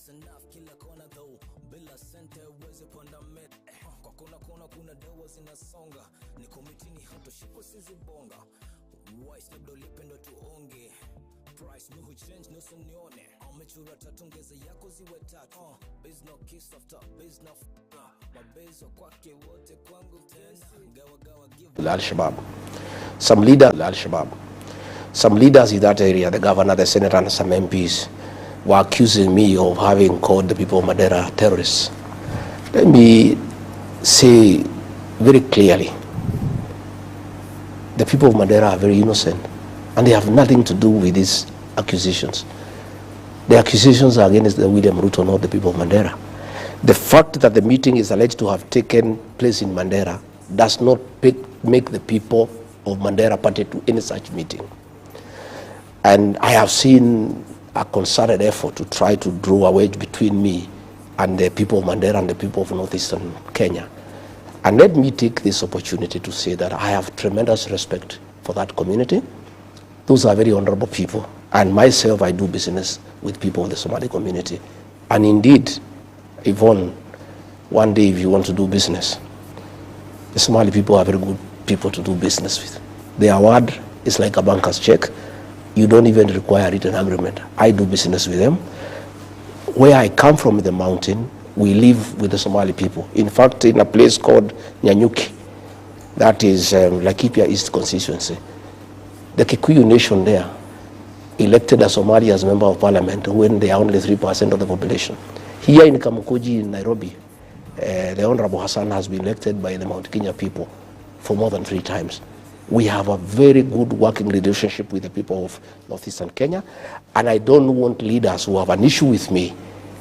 That's enough, kila kona though. Bila sente uweze panda met. Kwa kuna dewa zinasonga. Niko mitini hato shipo sizibonga. Wise labda ulipendo tuonge. Price no change no sunione. Amechura tatungeza yako ziwe tatu. Biz no kiss after biz no mabezo kwake wote kwangu tena. Gawa give Al-Shabaab. Some leaders in that area, the governor, the senator, and some MPs, were accusing me of having called the people of Madeira terrorists. Let me say very clearly, the people of Madeira are very innocent, and they have nothing to do with these accusations. The accusations are against William Ruto, not the people of Madeira. The fact that the meeting is alleged to have taken place in Madeira does not make the people of Madeira party to any such meeting. And I have seen a concerted effort to try to draw a wedge between me and the people of Madeira and the people of northeastern Kenya. And let me take this opportunity to say that I have tremendous respect for that community. Those are very honorable people. And myself, I do business with people of the Somali community. And indeed, Yvonne, one day if you want to do business, the Somali people are very good people to do business with. Their word is like a banker's check. You don't even require written agreement. I do business with them. Where I come from in the mountain, we live with the Somali people. In fact, in a place called Nyanyuki, that is Laikipia East constituency, the Kikuyu nation there elected a Somali as member of parliament when they are only 3% of the population. Here in Kamukuji in Nairobi, the Honorable Hassan has been elected by the Mount Kenya people for more than 3 times. We have a very good working relationship with the people of northeastern Kenya, and I don't want leaders who have an issue with me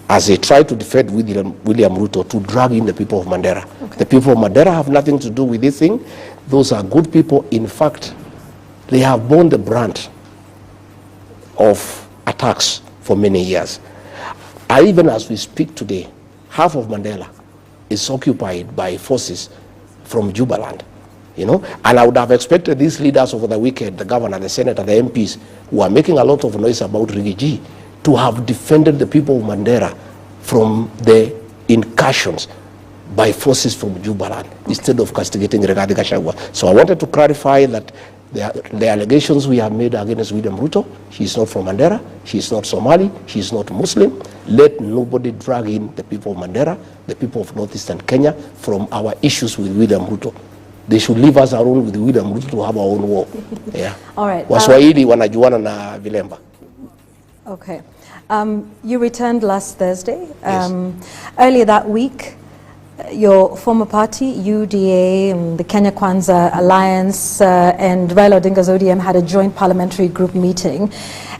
as they try to defend William Ruto to drag in the people of Madeira. Okay. The people of Madeira have nothing to do with this thing. Those are good people. In fact, they have borne the brunt of attacks for many years. Even as we speak today, half of Mandela is occupied by forces from Jubaland. You know, and I would have expected these leaders over the weekend, the governor, the senator, the MPs, who are making a lot of noise about Rigiji, to have defended the people of Mandera from the incursions by forces from Jubaland, instead of castigating Gachagwa. So I wanted to clarify that the allegations we have made against William Ruto, he is not from Mandera, he is not Somali, he is not Muslim. Let nobody drag in the people of Mandera, the people of northeastern Kenya, from our issues with William Ruto. They should leave us alone with William Ruto to have our own war. Yeah. All right. Waswahili wanajuana na vilemba. Okay. You returned last Thursday. Yes. Earlier that week, your former party, UDA, and the Kenya Kwanza Alliance, and Raila Odinga's ODM had a joint parliamentary group meeting.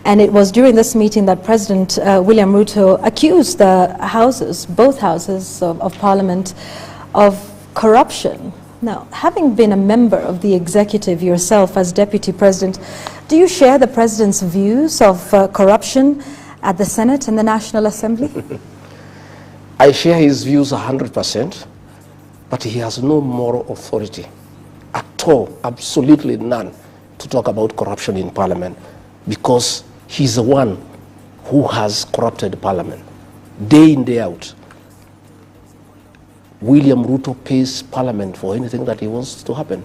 And it was during this meeting that President William Ruto accused the houses, both houses of Parliament, of corruption. Now, having been a member of the executive yourself as deputy president, do you share the president's views of corruption at the Senate and the National Assembly? I share his views 100%, but he has no moral authority at all, absolutely none, to talk about corruption in Parliament, because he's the one who has corrupted Parliament day in, day out. William Ruto pays Parliament for anything that he wants to happen.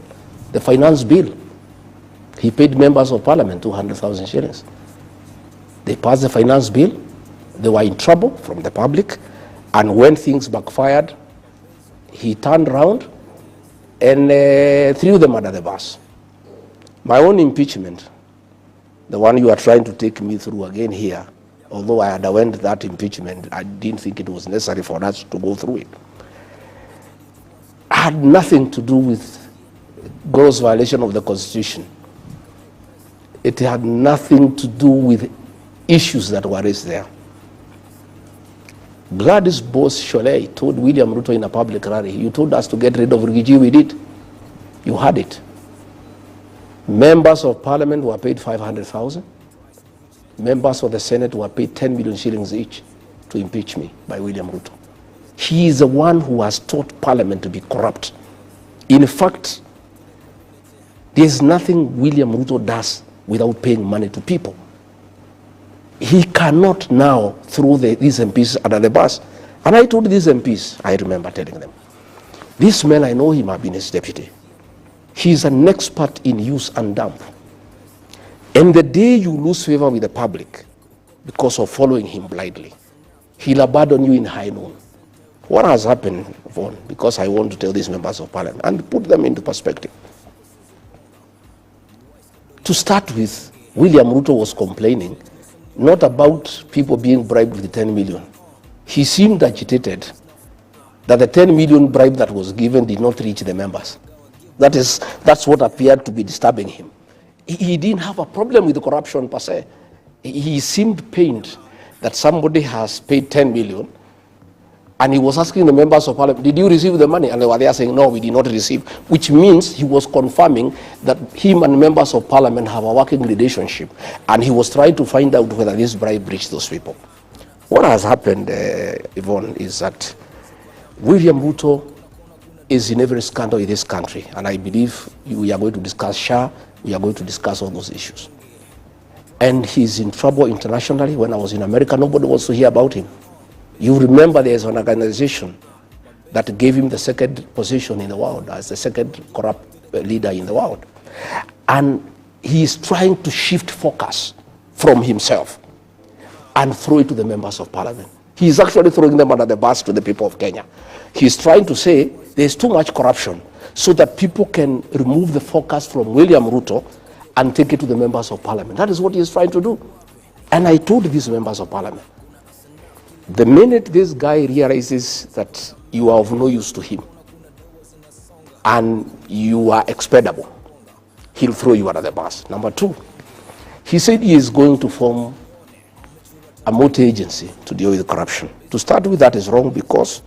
The finance bill, he paid members of Parliament 200,000 shillings. They passed the finance bill, they were in trouble from the public, and when things backfired, he turned around and threw them under the bus. My own impeachment, the one you are trying to take me through again here, although I underwent that impeachment, I didn't think it was necessary for us to go through it, had nothing to do with gross violation of the Constitution. It had nothing to do with issues that were raised there. Gladys Bose-Sholei told William Ruto in a public rally, you told us to get rid of Rigiji, we did. You had it. Members of Parliament were paid 500,000. Members of the Senate were paid 10 million shillings each to impeach me by William Ruto. He is the one who has taught Parliament to be corrupt. In fact, there is nothing William Ruto does without paying money to people. he cannot now throw these MPs under the bus. And I told these MPs, I remember telling them, this man, I know him, I've been his deputy. He's an expert in use and dump. And the day you lose favor with the public because of following him blindly, he'll abandon you in high noon. What has happened, Vaughan, because I want to tell these members of parliament and put them into perspective. To start with, William Ruto was complaining not about people being bribed with 10 million. He seemed agitated that the 10 million bribe that was given did not reach the members. That's what appeared to be disturbing him. He didn't have a problem with corruption per se. He seemed pained that somebody has paid 10 million, and he was asking the members of parliament, did you receive the money? And they were there saying, no, we did not receive, which means he was confirming that him and members of parliament have a working relationship, and he was trying to find out whether this bribe reached those people. What has happened, Yvonne, is that William Ruto is in every scandal in this country, and I believe we are going to discuss SHA, we are going to discuss all those issues. And he's in trouble internationally. When I was in America, nobody wants to hear about him. You remember there's an organization that gave him the second position in the world as the second corrupt leader in the world. And he is trying to shift focus from himself and throw it to the members of parliament. He is actually throwing them under the bus to the people of Kenya. He's trying to say there's too much corruption so that people can remove the focus from William Ruto and take it to the members of parliament. That is what he is trying to do. And I told these members of parliament, the minute this guy realizes that you are of no use to him and you are expendable, he'll throw you under the bus. Number two, he said he is going to form a multi-agency to deal with corruption. To start with, that is wrong because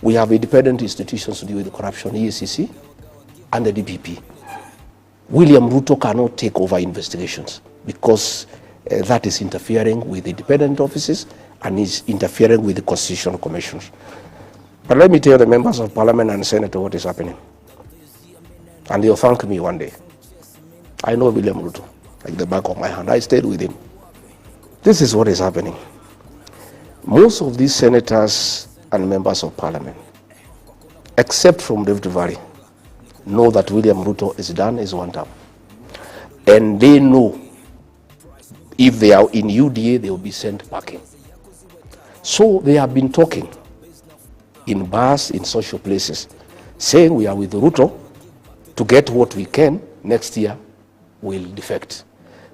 we have independent institutions to deal with corruption, EACC and the DPP. William Ruto cannot take over investigations because that is interfering with independent offices and is interfering with the constitutional commissions. But let me tell the members of parliament and senator what is happening. And they'll thank me one day. I know William Ruto like the back of my hand. I stayed with him. This is what is happening. Most of these senators and members of parliament, except from Rift Valley, know that William Ruto is done his one term. And they know if they are in UDA, they will be sent packing. So they have been talking in bars, in social places, saying we are with Ruto to get what we can. Next year we'll defect.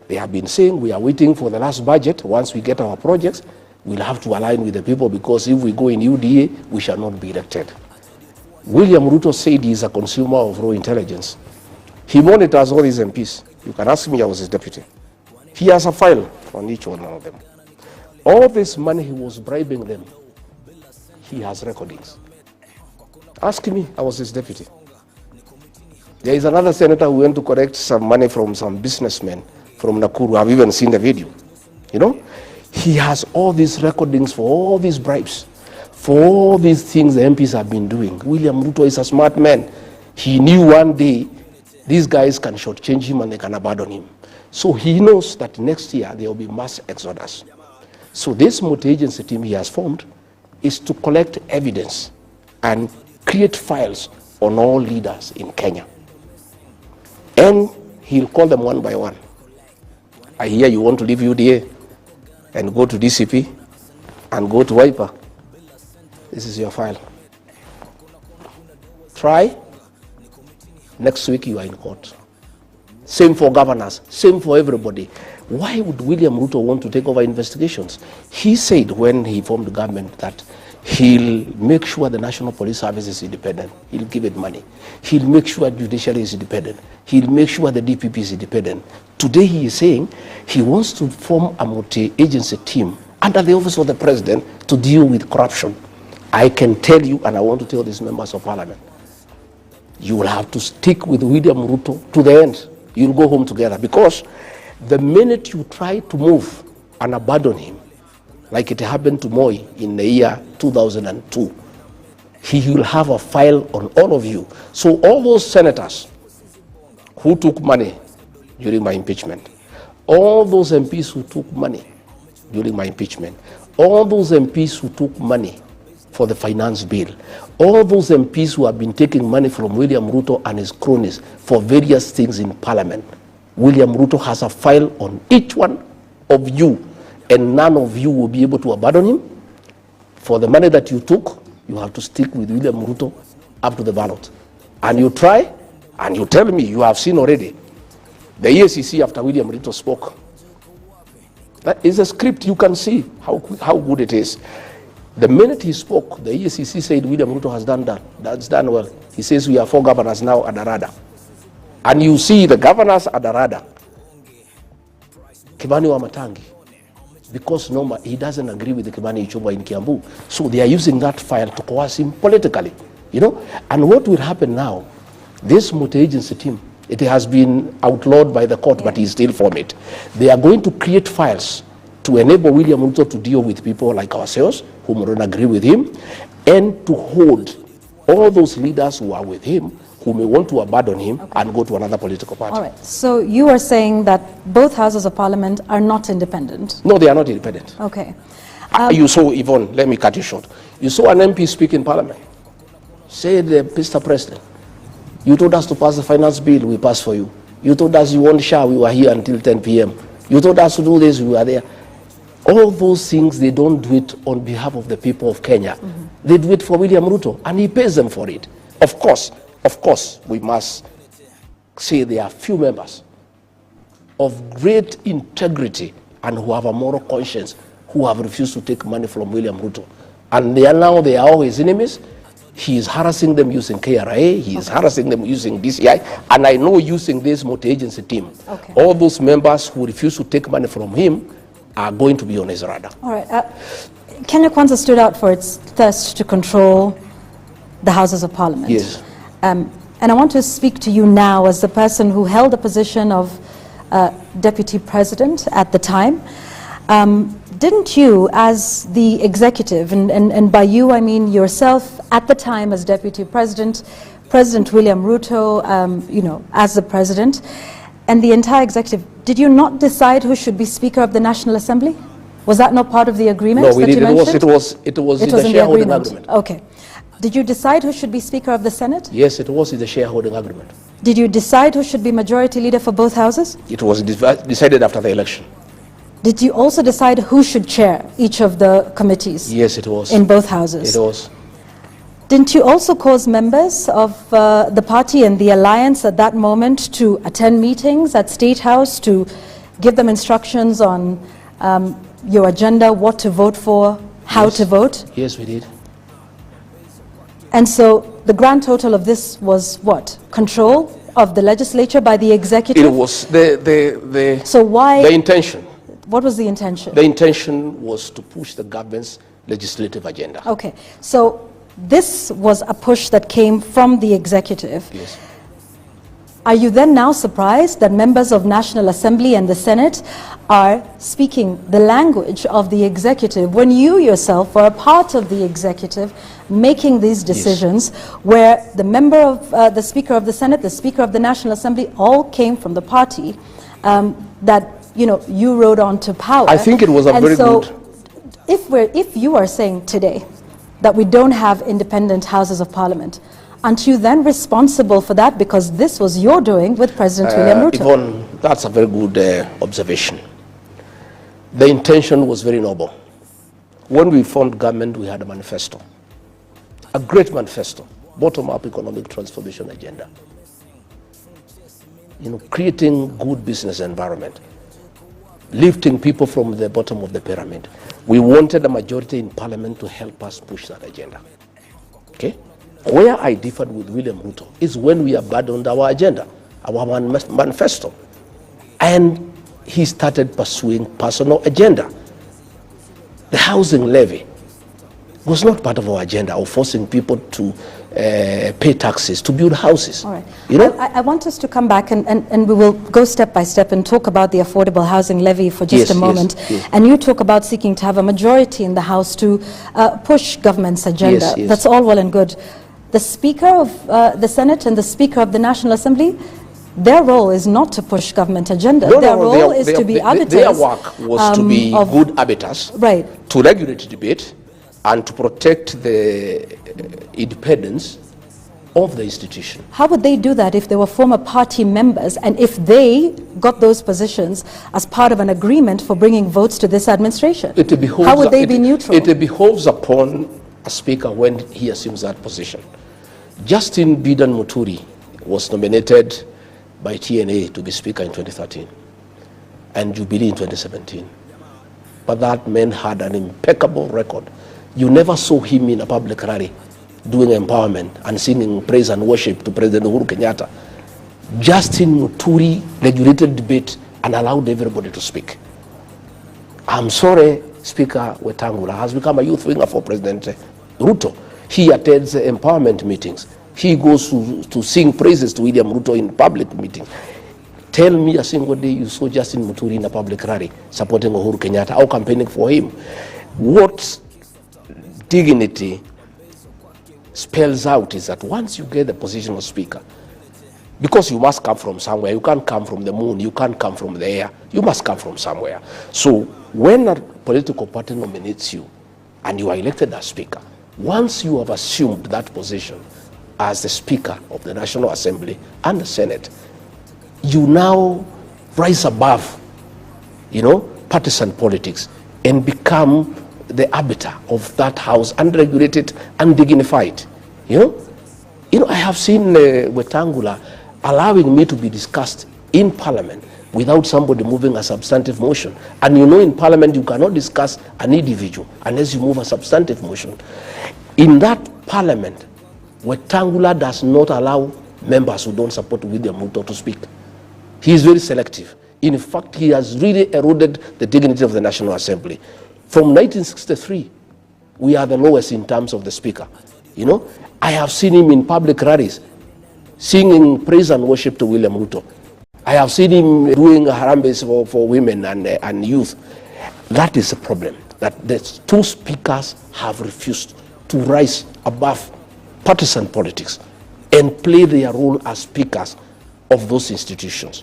They have been saying we are waiting for the last budget. Once we get our projects, we'll have to align with the people because if we go in UDA, we shall not be elected. William Ruto said he is a consumer of raw intelligence. He monitors all these MPs. You can ask me, I was his deputy. He has a file on each one of them. All this money he was bribing them, he has recordings. Ask me, I was his deputy. There is another senator who went to collect some money from some businessmen from Nakuru. I've even seen the video. You know, he has all these recordings for all these bribes, for all these things the MPs have been doing. William Ruto is a smart man. He knew one day these guys can shortchange him and they can abandon him. So he knows that next year there will be mass exodus. So this multi-agency team he has formed is to collect evidence and create files on all leaders in Kenya. And he'll call them one by one. I hear you want to leave UDA and go to DCP and go to Wiper. This is your file. Try. Next week you are in court. Same for governors, same for everybody. Why would William Ruto want to take over investigations? He said when he formed the government that he'll make sure the National Police Service is independent. He'll give it money. He'll make sure judiciary is independent. He'll make sure the DPP is independent. Today he is saying he wants to form a multi-agency team under the office of the president to deal with corruption. I can tell you, and I want to tell these members of parliament, you will have to stick with William Ruto to the end. You'll go home together, because the minute you try to move and abandon him, like it happened to Moi in the year 2002, he will have a file on all of you. So all those senators who took money during my impeachment, all those MPs who took money, during my impeachment, all those MPs who took money for the finance bill, all those MPs who have been taking money from William Ruto and his cronies for various things in Parliament, William Ruto has a file on each one of you, and none of you will be able to abandon him. For the money that you took, you have to stick with William Ruto up to the ballot. And you try, and you tell me, you have seen already, the EACC after William Ruto spoke. That is a script, you can see how good it is. The minute he spoke, the EACC said William Ruto has done that. That's done well. He says we are 4 governors now at the radar. And you see the governors at the radar. Kibani Wamatangi. Because Noma, he doesn't agree with the Kibani Ichung'wah in Kiambu. So they are using that file to coerce him politically. You know? And what will happen now, this multi-agency team, it has been outlawed by the court, but he's still for it. They are going to create files to enable William Ruto to deal with people like ourselves, who don't agree with him, and to hold all those leaders who are with him, who may want to abandon him and go to another political party. All right. So you are saying that both houses of parliament are not independent? No, they are not independent. Okay. You saw, Yvonne, let me cut you short. You saw an MP speak in Parliament. Said, Mr. President, you told us to pass the finance bill, we passed for you. You told us you want SHA, we were here until 10 p.m. You told us to do this, we were there. All those things, they don't do it on behalf of the people of Kenya. They do it for William Ruto, and he pays them for it. Of course, we must say there are few members of great integrity and who have a moral conscience who have refused to take money from William Ruto. And they are all his enemies. He is harassing them using KRA, he is harassing them using DCI, and I know using this multi-agency team. All those members who refuse to take money from him are going to be on his radar. All right. Kenya Kwanza stood out for its thirst to control the Houses of Parliament. Yes. And I want to speak to you now as the person who held the position of Deputy President at the time. Didn't you, as the executive, and by you I mean yourself at the time as Deputy President, President William Ruto, as the President, and the entire executive, did you not decide who should be Speaker of the National Assembly? Was that not part of the agreement? No, we that did. You mentioned? It was in the shareholding agreement. Okay. Did you decide who should be Speaker of the Senate? Yes, it was in the shareholding agreement. Did you decide who should be Majority Leader for both houses? It was decided after the election. Did you also decide who should chair each of the committees? Yes, it was. In both houses? It was. Didn't you also cause members of the party and the alliance at that moment to attend meetings at State House to give them instructions on your agenda, what to vote for, how to vote? Yes, we did. And so the grand total of this was what? Control of the legislature by the executive? It was So why? The intention. What was the intention? The intention was to push the government's legislative agenda. Okay, so this was a push that came from the executive. Yes. Are you then now surprised that members of National Assembly and the Senate are speaking the language of the executive when you yourself were a part of the executive making these decisions, where the member of the Speaker of the Senate, the Speaker of the National Assembly, all came from the party that you rode on to power? I think it was a very good. If you are saying today that we don't have independent Houses of Parliament, aren't you then responsible for that, because this was your doing with President William Ruto? Yvonne, that's a very good observation. The intention was very noble. When we formed government, we had a manifesto, a great manifesto, bottom-up economic transformation agenda. Creating good business environment, lifting people from the bottom of the pyramid. We wanted a majority in Parliament to help us push that agenda. Okay? Where I differed with William Ruto is when we abandoned our agenda, our manifesto, and he started pursuing personal agenda. The housing levy was not part of our agenda of forcing people to pay taxes to build houses. All right. I want us to come back and we will go step by step and talk about the affordable housing levy for just a moment. Yes. And you talk about seeking to have a majority in the House to push government's agenda. Yes. That's all well and good. The Speaker of the Senate and the Speaker of the National Assembly, their role is not to push government agenda. No, their no, role is to be arbiters. Their work was to be good arbiters, right, to regulate debate, and to protect the independence of the institution. How would they do that if they were former party members and if they got those positions as part of an agreement for bringing votes to this administration? How would they be neutral? It behoves upon a speaker when he assumes that position. Justin Bidan Muturi was nominated by TNA to be speaker in 2013 and Jubilee in 2017. But that man had an impeccable record. You never saw him in a public rally doing empowerment and singing praise and worship to President Uhuru Kenyatta. Justin Muturi regulated debate and allowed everybody to speak. I'm sorry, Speaker Wetangula has become a youth winger for President Ruto. He attends empowerment meetings. He goes to sing praises to William Ruto in public meetings. Tell me a single day you saw Justin Muturi in a public rally supporting Uhuru Kenyatta or campaigning for him. What dignity spells out is that once you get the position of speaker, because you must come from somewhere, you can't come from the moon, you can't come from the air, you must come from somewhere. So when a political party nominates you and you are elected as speaker, once you have assumed that position as the speaker of the National Assembly and the Senate, you now rise above, partisan politics and become the arbiter of that house, unregulated, undignified. I have seen Wetangula allowing me to be discussed in Parliament without somebody moving a substantive motion. And in Parliament you cannot discuss an individual unless you move a substantive motion. In that Parliament, Wetangula does not allow members who don't support William Ruto to speak. He is very selective. In fact, he has really eroded the dignity of the National Assembly. From 1963, we are the lowest in terms of the speaker. I have seen him in public rallies singing praise and worship to William Ruto. I have seen him doing harambes for women and youth. That is the problem, that the two speakers have refused to rise above partisan politics and play their role as speakers of those institutions.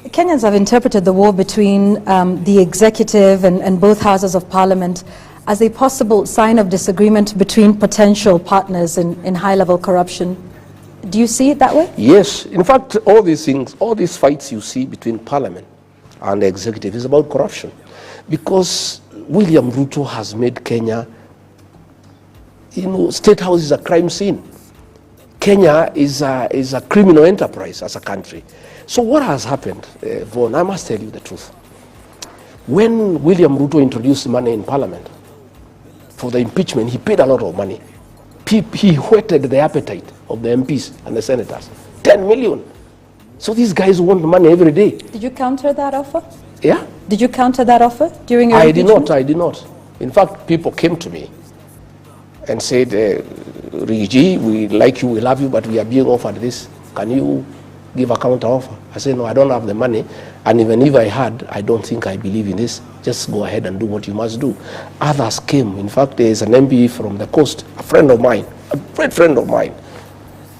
Kenyans have interpreted the war between the executive and both houses of parliament as a possible sign of disagreement between potential partners in high-level corruption. Do you see it that way? Yes. In fact, all these things, all these fights you see between parliament and the executive is about corruption. Because William Ruto has made Kenya, State House is a crime scene. Kenya is a criminal enterprise as a country. So what has happened, Vaughan, I must tell you the truth. When William Ruto introduced money in Parliament for the impeachment, he paid a lot of money. He whetted the appetite of the MPs and the senators. 10 million. So these guys want money every day. Did you counter that offer? Yeah. Did you counter that offer during your impeachment? I did not. In fact, people came to me and said, Rigi, we like you, we love you, but we are being offered this. Can you give a counter offer? I said, no, I don't have the money. And even if I had, I don't think I believe in this. Just go ahead and do what you must do. Others came. In fact, there is an MP from the coast, a friend of mine, a great friend of mine.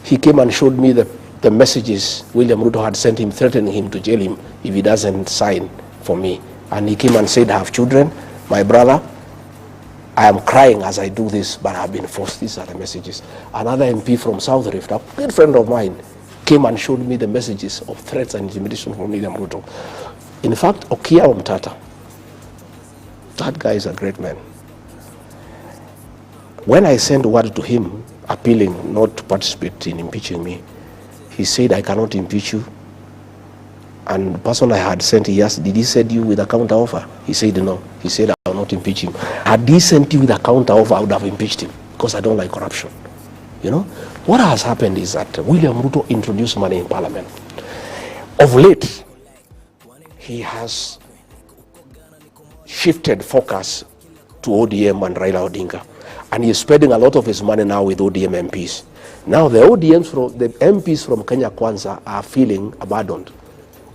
He came and showed me the messages William Ruto had sent him, threatening him to jail him if he doesn't sign for me. And he came and said, I have children, my brother, I am crying as I do this, but I have been forced. These are the messages. Another MP from South Rift, a good friend of mine, came and showed me the messages of threats and intimidation from William Ruto. In fact, Okia Omtata, that guy is a great man. When I sent word to him appealing not to participate in impeaching me, he said, I cannot impeach you. And the person I had sent, he asked, did he send you with a counter offer? He said no. He said, I will not impeach him. Had he sent you with a counter offer, I would have impeached him because I don't like corruption. What has happened is that William Ruto introduced money in Parliament. Of late, he has shifted focus to ODM and Raila Odinga. And he is spending a lot of his money now with ODM MPs. Now the MPs from Kenya Kwanza are feeling abandoned.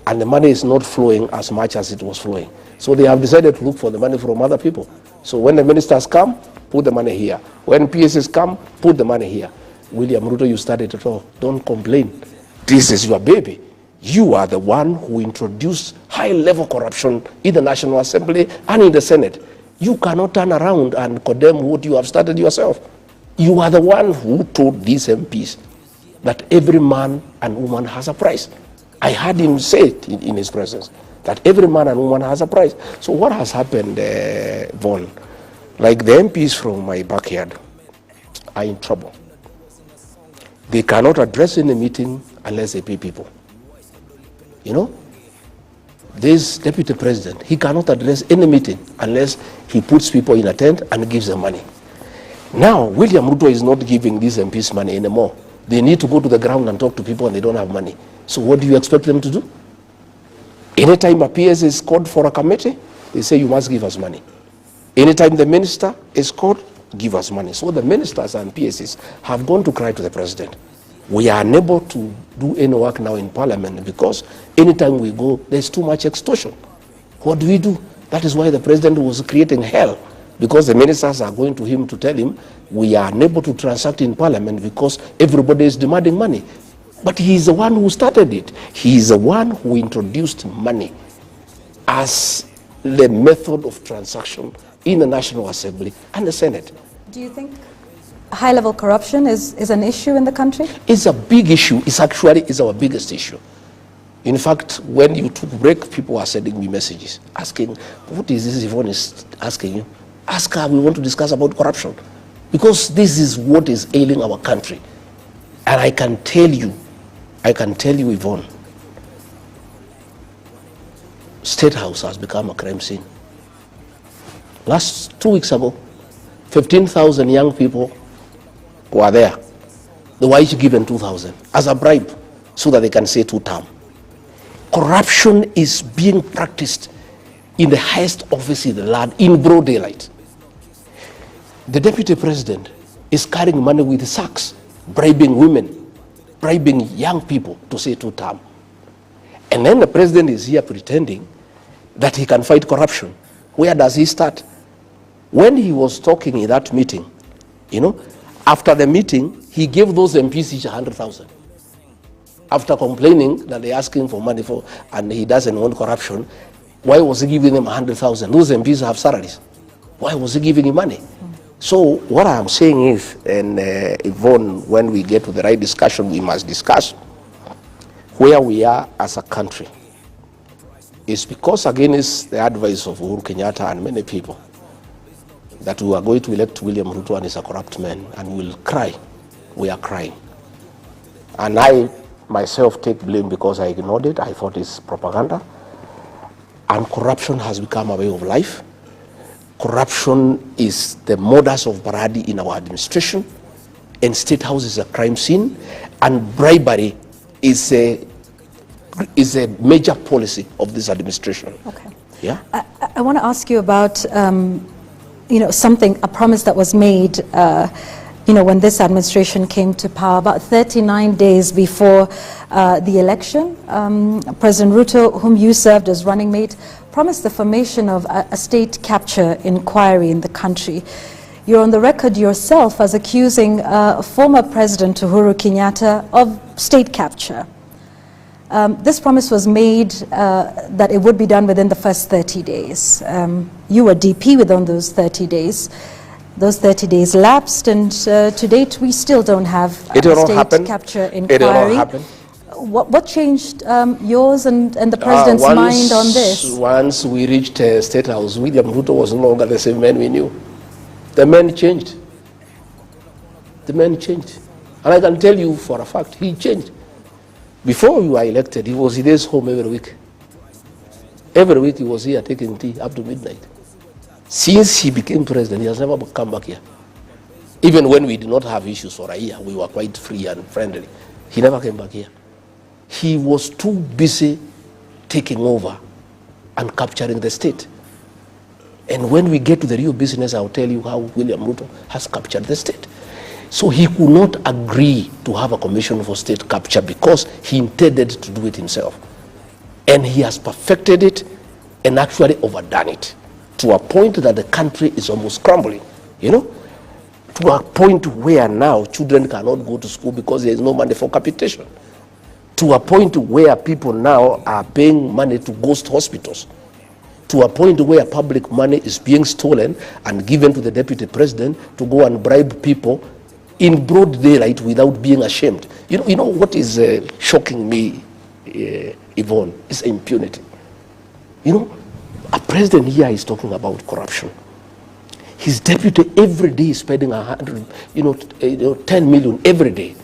And the money is not flowing as much as it was flowing. So they have decided to look for the money from other people. So when the ministers come, put the money here. When PSs come, put the money here. William Ruto, you started it all. Don't complain. This is your baby. You are the one who introduced high-level corruption in the National Assembly and in the Senate. You cannot turn around and condemn what you have started yourself. You are the one who told these MPs that every man and woman has a price. I heard him say it in his presence, that every man and woman has a price. So what has happened, Vaughan? Like the MPs from my backyard are in trouble. They cannot address any meeting unless they pay people. You know, this deputy president, he cannot address any meeting unless he puts people in a tent and gives them money. Now, William Ruto is not giving these MPs money anymore. They need to go to the ground and talk to people and they don't have money. So what do you expect them to do? Anytime a PS is called for a committee, they say you must give us money. Anytime the minister is called, give us money. So the ministers and PSs have gone to cry to the president. We are unable to do any work now in parliament because anytime we go, there's too much extortion. What do we do? That is why the president was creating hell, because the ministers are going to him to tell him, we are unable to transact in parliament because everybody is demanding money. But he is the one who started it. He is the one who introduced money as the method of transaction in the National Assembly and the Senate. Do you think high-level corruption is an issue in the country? It's a big issue. It's actually our biggest issue. In fact, when you took break, people are sending me messages asking, what is this Yvonne is asking you? Ask her, we want to discuss about corruption. Because this is what is ailing our country. And I can tell you, Yvonne, State House has become a crime scene. Last 2 weeks ago, 15,000 young people were there. They were each given 2,000 as a bribe so that they can say 2 term. Corruption is being practiced in the highest office in the land in broad daylight. The deputy president is carrying money with sacks, bribing women, bribing young people to say 2 term. And then the president is here pretending that he can fight corruption. Where does he start? When he was talking in that meeting, you know, after the meeting, he gave those MPs each 100,000. After complaining that they're asking for money for, and he doesn't want corruption, why was he giving them 100,000? Those MPs have salaries. Why was he giving him money? So what I'm saying is, and Yvonne, when we get to the right discussion, we must discuss where we are as a country. It's because against the advice of Uhuru Kenyatta and many people that we are going to elect William Ruto and he's a corrupt man, and we'll cry. We are crying. And I myself take blame because I ignored it. I thought it's propaganda. And corruption has become a way of life. Corruption is the modus operandi in our administration, and State House is a crime scene, and bribery is a major policy of this administration. Okay. Yeah. I want to ask you about a promise that was made when this administration came to power, about 39 days before the election. President Ruto, whom you served as running mate, promised the formation of a state capture inquiry in the country. You're on the record yourself as accusing former President Uhuru Kenyatta of state capture. This promise was made that it would be done within the first 30 days. You were DP within those 30 days. Those 30 days lapsed, and to date we still don't have a state capture inquiry. It will not happen. What changed yours and the president's mind on this? Once we reached State House, William Ruto was no longer the same man we knew. The man changed. The man changed. And I can tell you for a fact, he changed. Before you were elected, he was in his home every week. Every week he was here taking tea up to midnight. Since he became president, he has never come back here. Even when we did not have issues for a year, we were quite free and friendly. He never came back here. He was too busy taking over and capturing the state. And when we get to the real business, I'll tell you how William Ruto has captured the state. So he could not agree to have a commission for state capture because he intended to do it himself. And he has perfected it and actually overdone it to a point that the country is almost crumbling, to a point where now children cannot go to school because there is no money for capitation. to a point where people now are paying money to ghost hospitals, to a point where public money is being stolen and given to the deputy president to go and bribe people in broad daylight without being ashamed. You know what is shocking me, Yvonne, is impunity. You know, a president here is talking about corruption. His deputy every day is spending 10 million every day.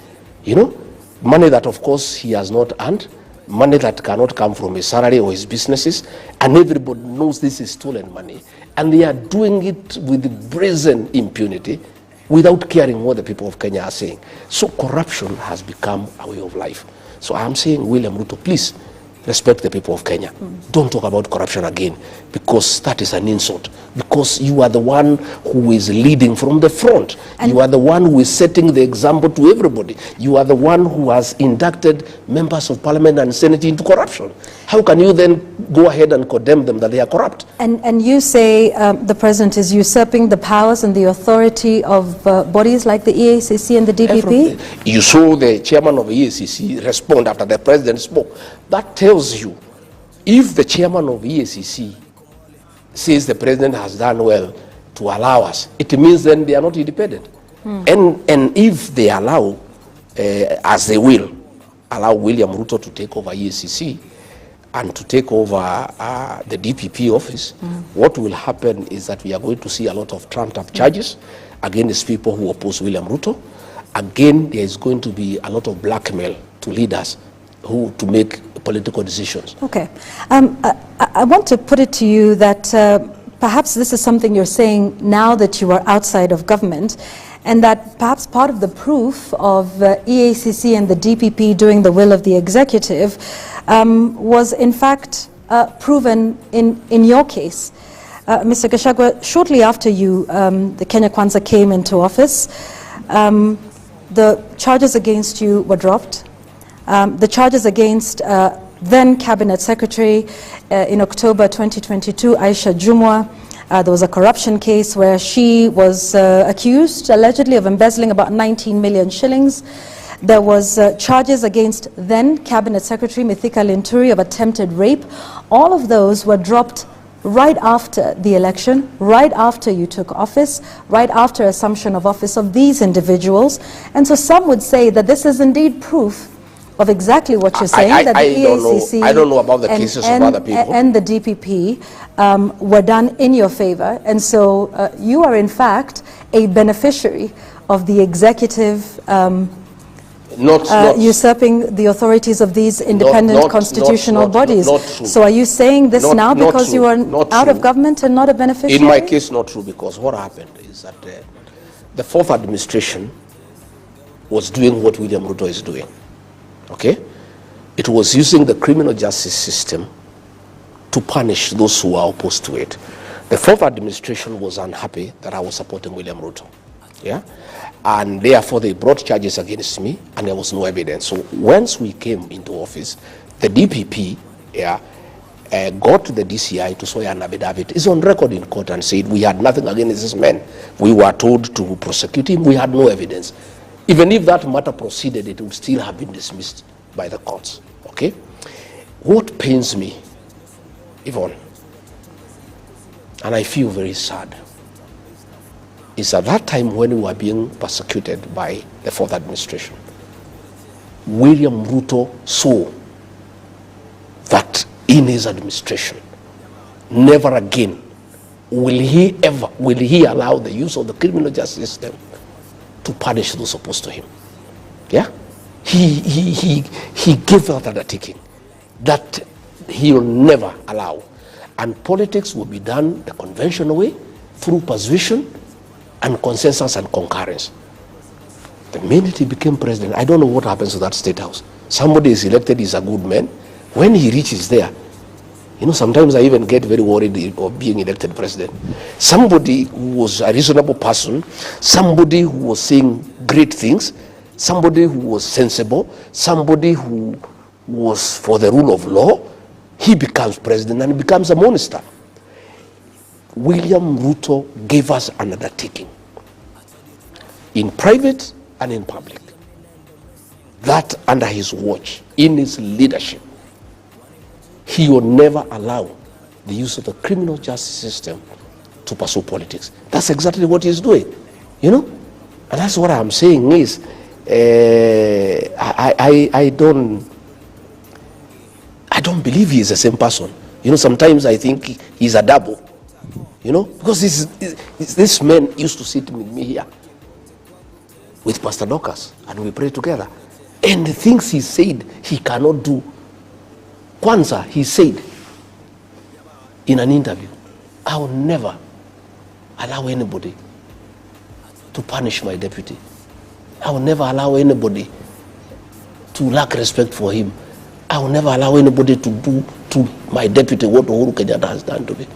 You know, money that of course he has not earned, money that cannot come from his salary or his businesses, and everybody knows this is stolen money. And they are doing it with brazen impunity without caring what the people of Kenya are saying. So corruption has become a way of life. So I am saying, William Ruto, please respect the people of Kenya. Don't talk about corruption again, because that is an insult. Because you are the one who is leading from the front. And you are the one who is setting the example to everybody. You are the one who has inducted members of parliament and senate into corruption. How can you then go ahead and condemn them that they are corrupt? And you say the president is usurping the powers and the authority of bodies like the EACC and the DPP? You saw the chairman of the EACC respond after the president spoke. That tells you, if the chairman of the EACC says the president has done well to allow us, it means then they are not independent. And if they allow, as they will, allow William Ruto to take over EACC and to take over the DPP office, what will happen is that we are going to see a lot of trumped-up charges against people who oppose William Ruto. Again, there is going to be a lot of blackmail to leaders to make political decisions. Okay. I want to put it to you that perhaps this is something you're saying now that you are outside of government, and that perhaps part of the proof of EACC and the DPP doing the will of the executive was in fact proven in your case. Mr. Gachagwa, shortly after the Kenya Kwanza came into office, the charges against you were dropped. The charges against then Cabinet Secretary in October 2022, Aisha Jumwa, there was a corruption case where she was accused allegedly of embezzling about 19 million shillings. There was charges against then Cabinet Secretary Mithika Linturi of attempted rape. All of those were dropped right after the election, right after you took office, right after assumption of office of these individuals. And so some would say that this is indeed proof of exactly what you're saying, that the EACC I don't know about the cases of other people. And the DPP were done in your favor. And so you are in fact a beneficiary of the executive usurping the authorities of these independent constitutional bodies. So are you saying this now because you are out of government and not a beneficiary? In my case, not true, because what happened is that the fourth administration was doing what William Ruto is doing. Okay? It was using the criminal justice system to punish those who are opposed to it. The fourth administration was unhappy that I was supporting William Ruto. Yeah? And therefore they brought charges against me and there was no evidence. So once we came into office, the DPP got the DCI to swear an affidavit. It's on record in court and said we had nothing against this man. We were told to prosecute him. We had no evidence. Even if that matter proceeded, it would still have been dismissed by the courts. Okay? What pains me, Yvonne, and I feel very sad, is at that time when we were being persecuted by the fourth administration, William Ruto saw that in his administration, never again will he allow the use of the criminal justice system to punish those opposed to him. Yeah? He gave out undertaking that he will never allow. And politics will be done the conventional way, through persuasion and consensus and concurrence. The minute he became president, I don't know what happens to that state house. Somebody is elected, he's a good man. When he reaches there, you know, sometimes I even get very worried of being elected president. Somebody who was a reasonable person, somebody who was saying great things, somebody who was sensible, somebody who was for the rule of law, he becomes president and becomes a monster. William Ruto gave us an undertaking, in private and in public, that under his watch, in his leadership, he will never allow the use of the criminal justice system to pursue politics. That's exactly what he's doing, you know? And that's what I'm saying is, I don't believe he is the same person. You know, sometimes I think he's a double, you know, because this man used to sit with me here with Pastor Dorcas, and we pray together. And the things he said he cannot do. Kwanzaa, he said in an interview, I will never allow anybody to punish my deputy. I will never allow anybody to lack respect for him. I will never allow anybody to do to my deputy what Uhuru Kenyatta has done to me.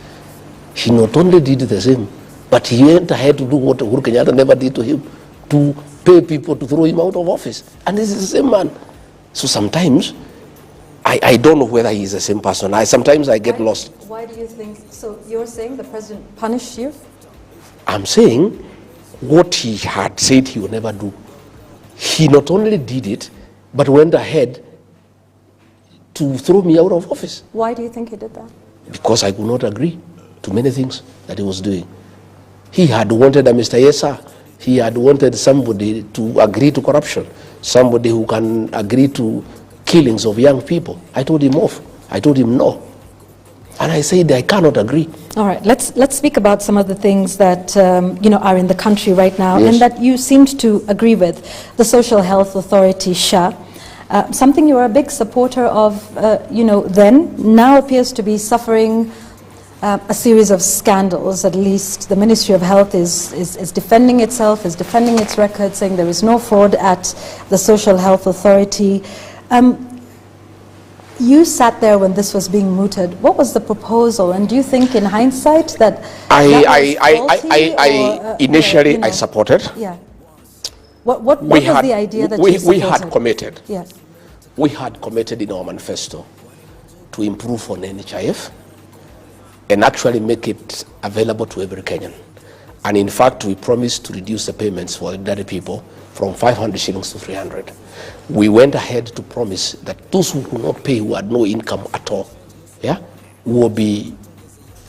He not only did the same, but he went ahead to do what Uhuru Kenyatta never did to him, to pay people to throw him out of office. And this is the same man. So sometimes, I don't know whether he is the same person. Sometimes I get lost. Why do you think, so you're saying the president punished you? I'm saying what he had said he would never do. He not only did it, but went ahead to throw me out of office. Why do you think he did that? Because I could not agree to many things that he was doing. He had wanted a Mr. SHA. He had wanted somebody to agree to corruption, somebody who can agree to killings of young people. I told him off. I told him no. And I said I cannot agree. All right, let's speak about some of the things that are in the country right now, Yes. and that you seemed to agree with. The Social Health Authority, SHA, something you were a big supporter of, then, now appears to be suffering a series of scandals. At least the Ministry of Health is defending itself, is defending its record, saying there is no fraud at the Social Health Authority. You sat there when this was being mooted. What was the proposal? And do you think, in hindsight, that initially I supported. Yeah. What was the idea that you supported? We had committed. Yes. We had committed in our manifesto to improve on NHIF and actually make it available to every Kenyan. And in fact, we promised to reduce the payments for elderly people from 500 shillings to 300. We went ahead to promise that those who could not pay, who had no income at all, will be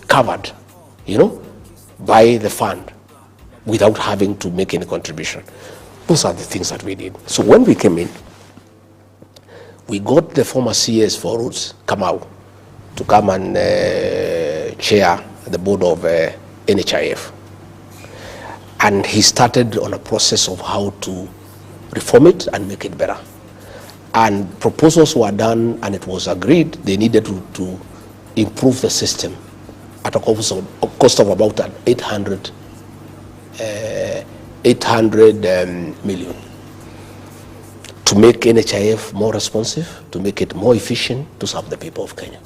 covered, by the fund without having to make any contribution. Those are the things that we did. So when we came in, we got the former CS for roads, Kamau, to come and chair the board of NHIF. And he started on a process of how to reform it and make it better. And proposals were done, and it was agreed they needed to improve the system at a cost of about 800 million, to make NHIF more responsive, to make it more efficient, to serve the people of Kenya.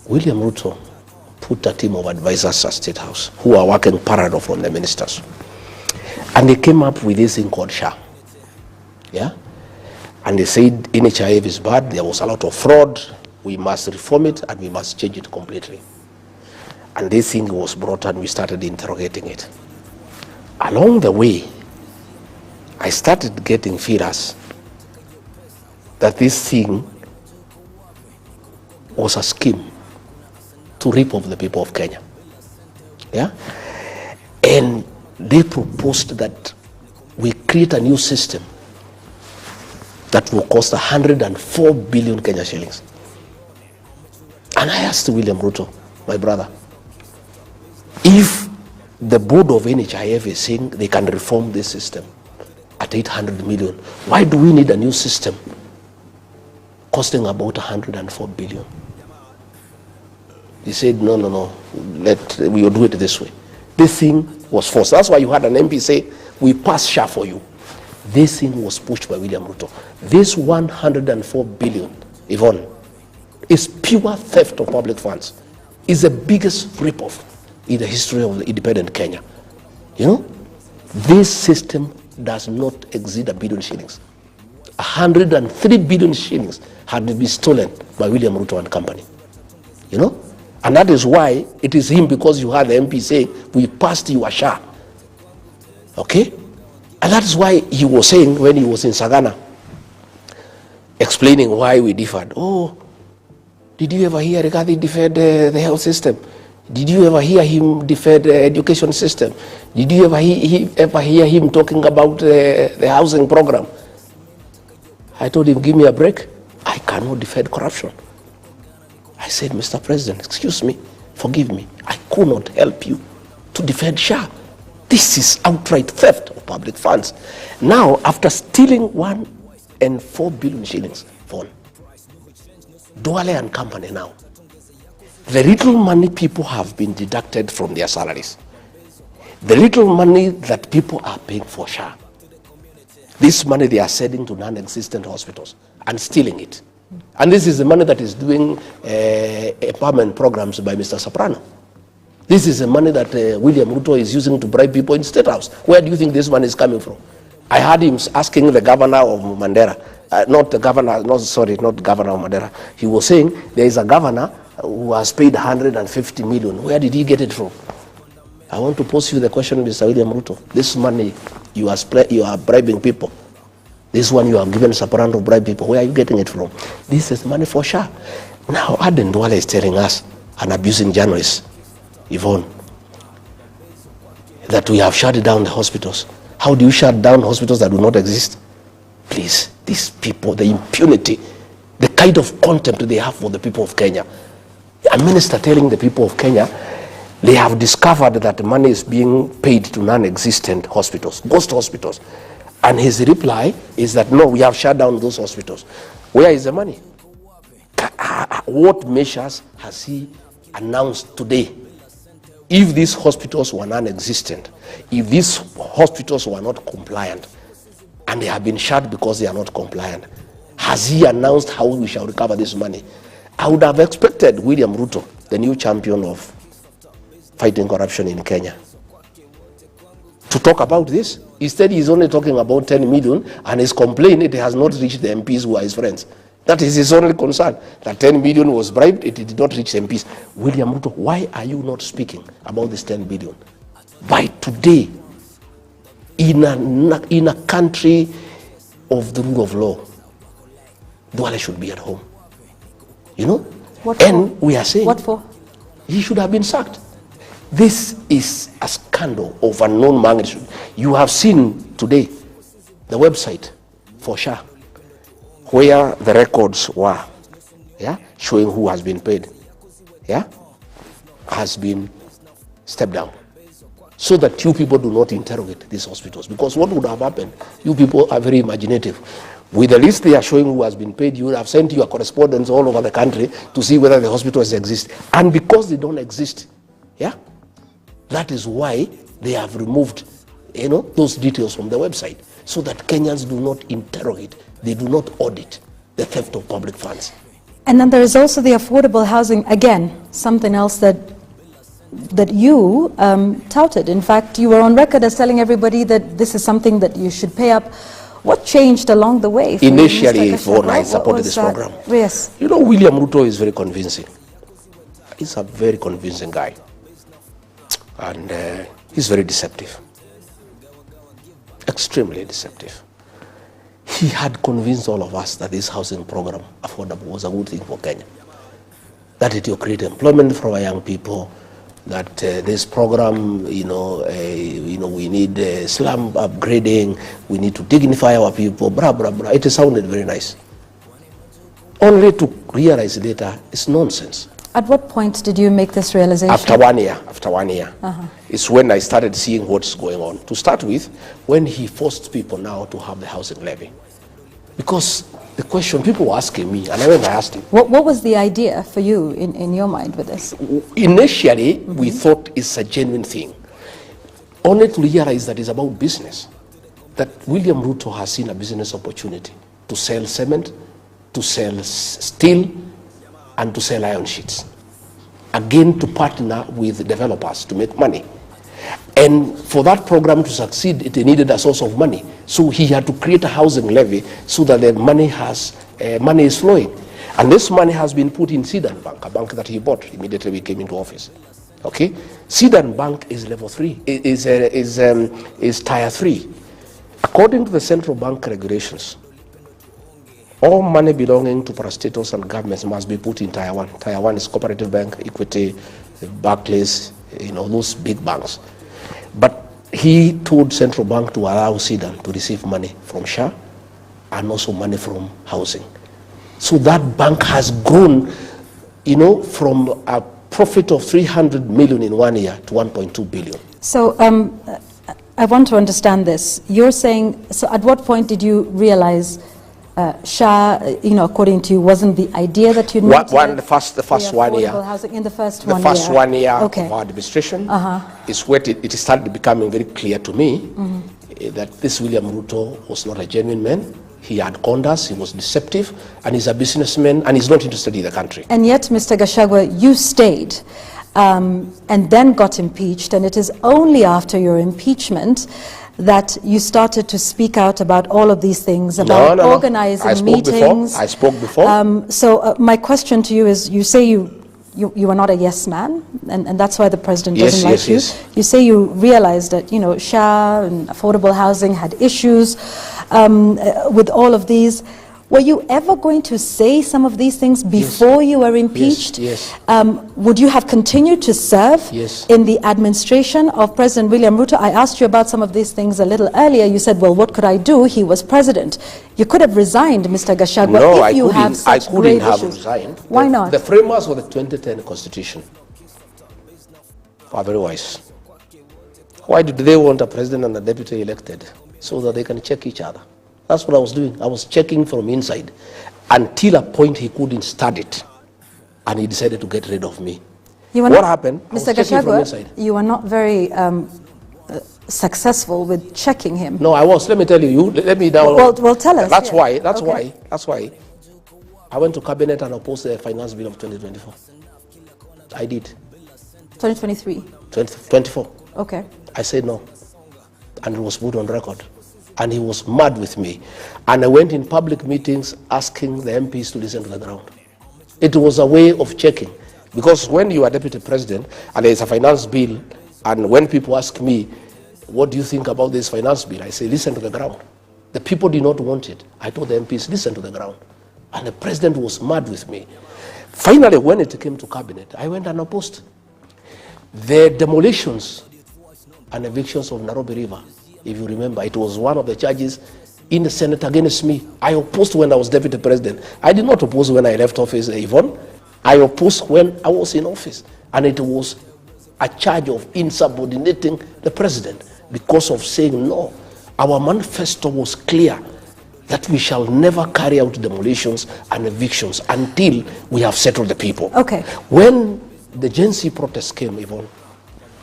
William Ruto put a team of advisors at State House who are working parallel from the ministers. And they came up with this thing called SHA. And they said NHIF is bad, there was a lot of fraud, we must reform it and we must change it completely. And this thing was brought and we started interrogating it. Along the way, I started getting fears that this thing was a scheme to rip off the people of Kenya. And they proposed that we create a new system that will cost 104 billion Kenya shillings. And I asked William Ruto, my brother, if the board of NHIF is saying they can reform this system at 800 million, why do we need a new system costing about 104 billion? He said, no, we will do it this way. This thing was forced. That's why you had an MP say, we pass SHA for you. This thing was pushed by William Ruto. This 104 billion, Yvonne, is pure theft of public funds. It's the biggest rip-off in the history of the independent Kenya. This system does not exceed 1 billion shillings. 103 billion shillings had been stolen by William Ruto and company. And that is why it is him, because you had the MP saying, we passed you a SHA. Okay? And that's why he was saying when he was in Sagana, explaining why we deferred. Oh, did you ever hear Rigathi deferred the health system? Did you ever hear him defer the education system? Did you ever hear him talking about the housing program? I told him, give me a break. I cannot defend corruption. I said, Mr. President, excuse me, forgive me. I could not help you to defend SHA. This is outright theft of public funds. Now, after stealing 1.4 billion shillings for Duale and Company now, the little money people have been deducted from their salaries, the little money that people are paying for SHA, this money they are sending to non-existent hospitals and stealing it. And this is the money that is doing empowerment programs by Mr. Soprano. This is the money that William Ruto is using to bribe people in State House. Where do you think this money is coming from? I heard him asking the governor of Mandera, not governor of Mandera. He was saying there is a governor who has paid 150 million. Where did he get it from? I want to pose you the question, Mr. William Ruto. This money you are bribing people. This one you are given Soprano to bribe people. Where are you getting it from? This is money for SHA. Now Aden Duale is telling us, an abusing journalist, Yvonne, that we have shut down the hospitals. How do you shut down hospitals that do not exist? Please, these people, the impunity, the kind of contempt they have for the people of Kenya. A minister telling the people of Kenya they have discovered that money is being paid to non-existent hospitals, ghost hospitals. And his reply is that, no, we have shut down those hospitals. Where is the money? What measures has he announced today? If these hospitals were non-existent, if these hospitals were not compliant, and they have been shut because they are not compliant, has he announced how we shall recover this money? I would have expected William Ruto, the new champion of fighting corruption in Kenya, to talk about this. Instead, he's only talking about 10 million, and his complaint, it has not reached the MPs who are his friends. That is his only concern, that 10 million was bribed, it did not reach the MPs. William Ruto, why are you not speaking about this 10 billion? By today, in a country of the rule of law, Duale should be at home. You know? What for? And we are saying, what for? He should have been sacked. This is a scandal of unknown magnitude. You have seen today the website for SHA, where the records were, showing who has been paid, has been stepped down, so that you people do not interrogate these hospitals. Because what would have happened? You people are very imaginative. With the list they are showing who has been paid, you would have sent your correspondents all over the country to see whether the hospitals exist. And because they don't exist, that is why they have removed, those details from the website, so that Kenyans do not interrogate, they do not audit the theft of public funds. And then there is also the affordable housing, again, something else that you touted. In fact, you were on record as telling everybody that this is something that you should pay up. What changed along the way? Initially, when I supported this program, yes. William Ruto is very convincing. He's a very convincing guy. And he's very deceptive. Extremely deceptive. He had convinced all of us that this housing program, affordable, was a good thing for Kenya. That it will create employment for our young people, that this program, we need slum upgrading, we need to dignify our people, blah, blah, blah. It sounded very nice. Only to realize later, it's nonsense. At what point did you make this realization? After 1 year. It's when I started seeing what's going on. To start with, when he forced people now to have the housing levy. Because the question people were asking me, and I went and asked him. What was the idea for you in your mind with this? Initially, we thought it's a genuine thing. Only to realize that it's about business. That William Ruto has seen a business opportunity to sell cement, to sell steel, and to sell iron sheets. Again, to partner with developers to make money. And for that program to succeed, it needed a source of money. So he had to create a housing levy so that the money is flowing. And this money has been put in Sidan Bank, a bank that he bought immediately we came into office. Okay? Sidan Bank is level 3, is tier 3. According to the central bank regulations, all money belonging to parastatals and governments must be put in Tier 1. Tier 1 is Cooperative Bank, Equity, Barclays, those big banks. But he told central bank to allow Sudan to receive money from SHA and also money from housing. So that bank has grown, from a profit of 300 million in 1 year to 1.2 billion. So I want to understand this. You're saying, so at what point did you realize SHA, according to you, wasn't the idea that you needed? The first 1 year. Housing in the first the 1 first year. 1 year Okay. of our administration is where it started becoming very clear to me that this William Ruto was not a genuine man. He had conned us, he was deceptive, and he's a businessman, and he's not interested in the country. And yet, Mr. Gachagwa, you stayed and then got impeached, and it is only after your impeachment that you started to speak out about all of these things, about organizing meetings. I spoke before. So my question to you is, you say you are not a yes man, and that's why the president doesn't like you. Yes. You say you realized that, SHA and affordable housing had issues with all of these. Were you ever going to say some of these things before you were impeached? Yes. Would you have continued to serve in the administration of President William Ruto? I asked you about some of these things a little earlier. You said, well, what could I do? He was president. You could have resigned, Mr. Gachagwa, if you have such grave issues. I couldn't have resigned. Why not? The framers of the 2010 Constitution are very wise. Why did they want a president and a deputy elected? So that they can check each other. That's what I was doing. I was checking from inside until a point he couldn't stand it, and he decided to get rid of me. What happened? Mr. Gachagwa, you were not very successful with checking him. No, I was. Let me tell you. Let me now. Well, tell us. That's why. That's why. I went to cabinet and opposed the finance bill of 2024. I did. 2023. 2024. Okay. I said no, and it was put on record. And he was mad with me. And I went in public meetings asking the MPs to listen to the ground. It was a way of checking. Because when you are deputy president and there's a finance bill, and when people ask me, what do you think about this finance bill? I say, listen to the ground. The people did not want it. I told the MPs, listen to the ground. And the president was mad with me. Finally, when it came to cabinet, I went and opposed the demolitions and evictions of Nairobi River. If you remember, it was one of the charges in the Senate against me. I opposed when I was deputy president. I did not oppose when I left office, Yvonne. I opposed when I was in office. And it was a charge of insubordinating the president because of saying no. Our manifesto was clear that we shall never carry out demolitions and evictions until we have settled the people. Okay. When the Gen Z protests came, Yvonne,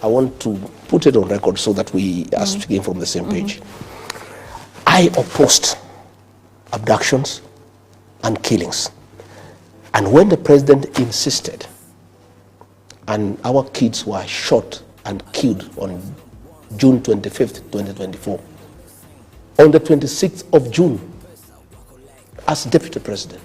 I want to put it on record so that we are speaking from the same page. I opposed abductions and killings. And when the president insisted, and our kids were shot and killed on June 25th, 2024, on the 26th of June, as deputy president,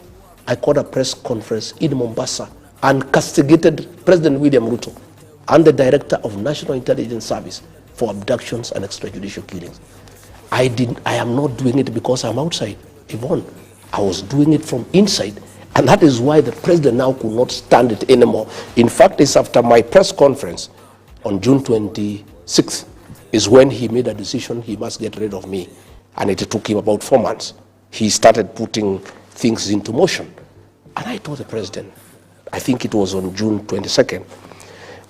I called a press conference in Mombasa and castigated President William Ruto and the Director of National Intelligence Service for abductions and extrajudicial killings. I am not doing it because I'm outside, Yvonne. I was doing it from inside, and that is why the president now could not stand it anymore. In fact, it's after my press conference on June 26th is when he made a decision he must get rid of me, and it took him about 4 months. He started putting things into motion, and I told the president, I think it was on June 22nd,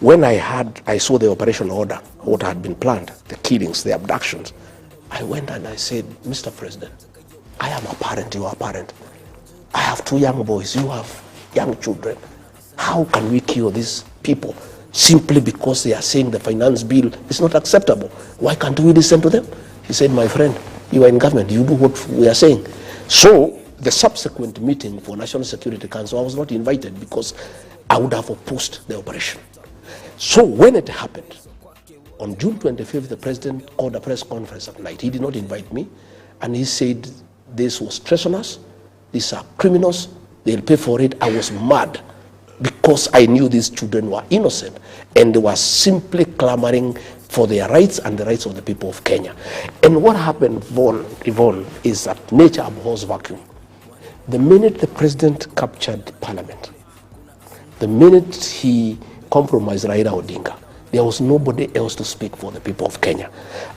when I saw the operation order, what had been planned, the killings, the abductions, I went and I said, Mr. President, I am a parent, you are a parent. I have 2 young boys, you have young children. How can we kill these people simply because they are saying the finance bill is not acceptable? Why can't we listen to them? He said, my friend, you are in government, you do what we are saying. So the subsequent meeting for National Security Council, I was not invited because I would have opposed the operation. So when it happened, on June 25th, the president called a press conference at night. He did not invite me, and he said this was treasonous, these are criminals, they'll pay for it. I was mad because I knew these children were innocent, and they were simply clamoring for their rights and the rights of the people of Kenya. And what happened, Yvonne, is that nature abhors vacuum. The minute the president captured parliament, the minute he compromised Raila Odinga, there was nobody else to speak for the people of Kenya.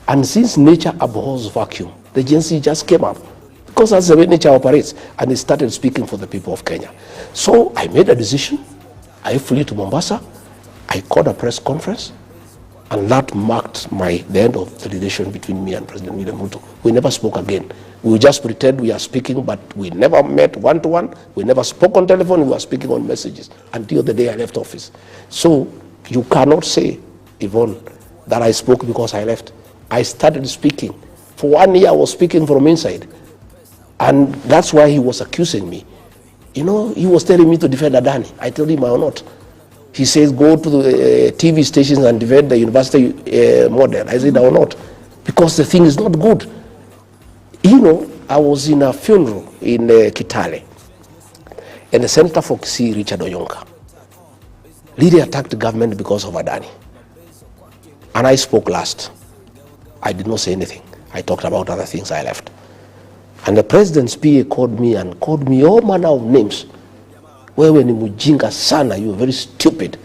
And since nature abhors vacuum, the Gen Z just came up, because that's the way nature operates, and they started speaking for the people of Kenya. So I made a decision. I flew to Mombasa. I called a press conference, and that marked the end of the relation between me and President William Ruto. We never spoke again. We just pretend we are speaking, but we never met one-to-one. We never spoke on telephone. We were speaking on messages until the day I left office. So you cannot say, Yvonne, that I spoke because I left. I started speaking. For 1 year, I was speaking from inside. And that's why he was accusing me. You know, he was telling me to defend Adani. I told him I will not. He says, go to the TV stations and defend the university model. I said, I will not. Because the thing is not good. You know, I was in a funeral in Kitale. And the Senator for Kisii, Richard Oyonka, really attacked the government because of Adani. And I spoke last. I did not say anything. I talked about other things. I left. And the president's PA called me all manner of names. Wewe ni mujinga sana, you are very stupid.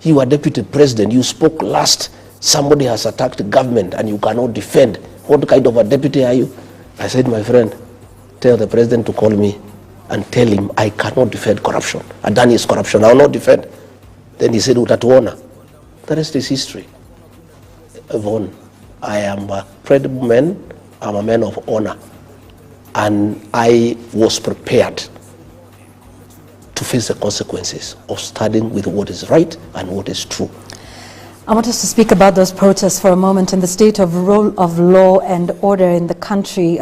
You are deputy president, you spoke last. Somebody has attacked the government and you cannot defend. What kind of a deputy are you? I said, my friend, tell the president to call me and tell him I cannot defend corruption. Adani is corruption, I will not defend. Then he said, utatuona. The rest is history. Yvonne, I am a credible man, I'm a man of honor. And I was prepared to face the consequences of standing with what is right and what is true. I want us to speak about those protests for a moment and the state of rule of law and order in the country.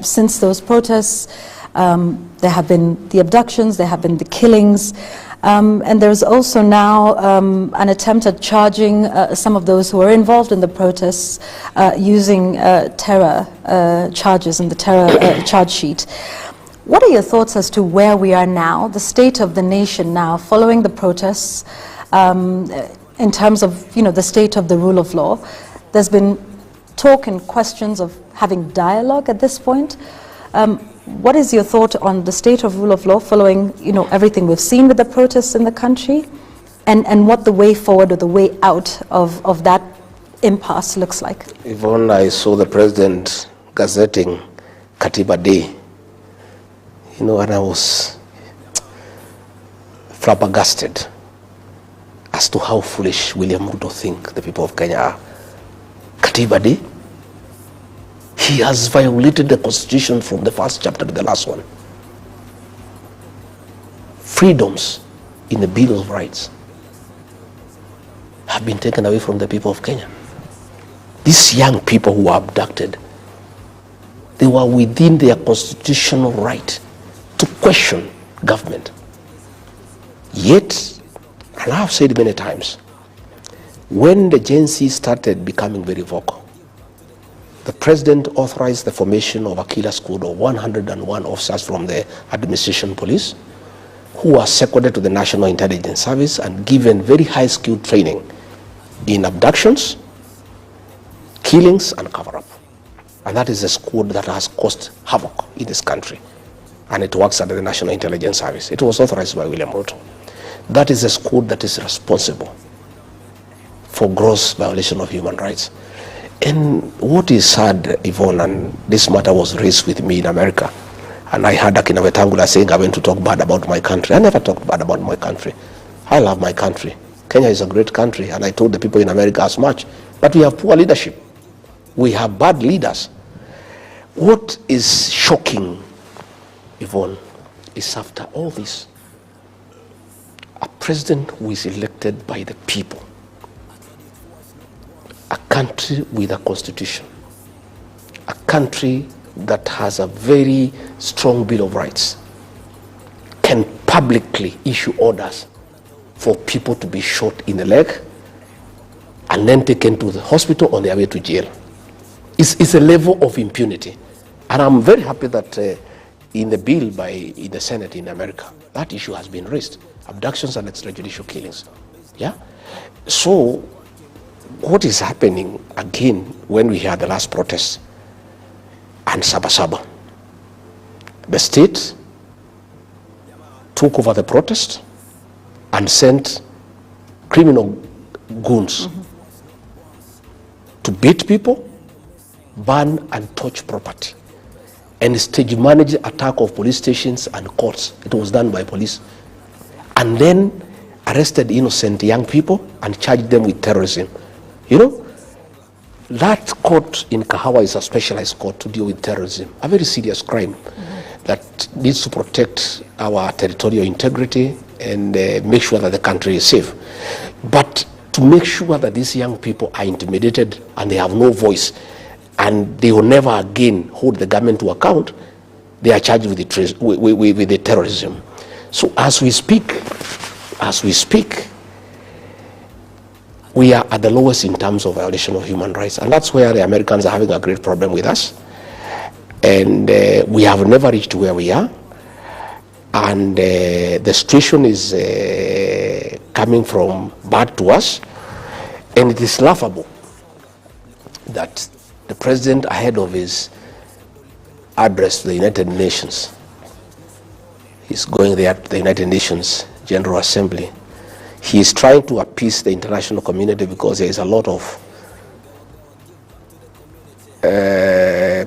Since those protests, there have been the abductions, there have been the killings, and there's also now an attempt at charging some of those who were involved in the protests using terror charges in the terror charge sheet. What are your thoughts as to where we are now, the state of the nation now, following the protests, in terms of, the state of the rule of law? There's been talk and questions of having dialogue at this point. What is your thought on the state of rule of law following, everything we've seen with the protests in the country, and what the way forward or the way out of that impasse looks like? Yvonne, I saw the president gazetting Katiba Day, and I was flabbergasted as to how foolish William Ruto think the people of Kenya are. Katiba Day? He has violated the constitution from the first chapter to the last one. Freedoms in the Bill of Rights have been taken away from the people of Kenya. These young people who were abducted, they were within their constitutional right to question government. Yet, and I have said many times, when the Gen Z started becoming very vocal, the president authorized the formation of a killer squad of 101 officers from the administration police who were seconded to the National Intelligence Service and given very high-skilled training in abductions, killings, and cover-up. And that is a squad that has caused havoc in this country. And it works under the National Intelligence Service. It was authorized by William Ruto. That is a squad that is responsible for gross violation of human rights. And what is sad, Yvonne, and this matter was raised with me in America, and I heard Akina Wetangula saying I went to talk bad about my country. I never talked bad about my country. I love my country. Kenya is a great country, and I told the people in America as much. But we have poor leadership. We have bad leaders. What is shocking, Yvonne, is after all this, a president who is elected by the people, a country with a constitution, a country that has a very strong Bill of Rights, can publicly issue orders for people to be shot in the leg and then taken to the hospital on their way to jail. It's a level of impunity. And I'm very happy that in the bill in the Senate in America, that issue has been raised. Abductions and extrajudicial killings. Yeah? So, what is happening again when we had the last protest and Sabasaba. The state took over the protest and sent criminal goons to beat people, burn and torch property, and stage manage attack of police stations and courts. It was done by police. And then arrested innocent young people and charged them with terrorism. You know, that court in Kahawa is a specialized court to deal with terrorism, a very serious crime that needs to protect our territorial integrity and make sure that the country is safe. But to make sure that these young people are intimidated and they have no voice and they will never again hold the government to account, they are charged with the terrorism. So as we speak, we are at the lowest in terms of violation of human rights, and that's where the Americans are having a great problem with us. And we have never reached where we are, and the situation is coming from bad to us, and it is laughable that the president, ahead of his address to the United Nations, is going there to the United Nations General Assembly. He is trying to appease the international community because there is a lot of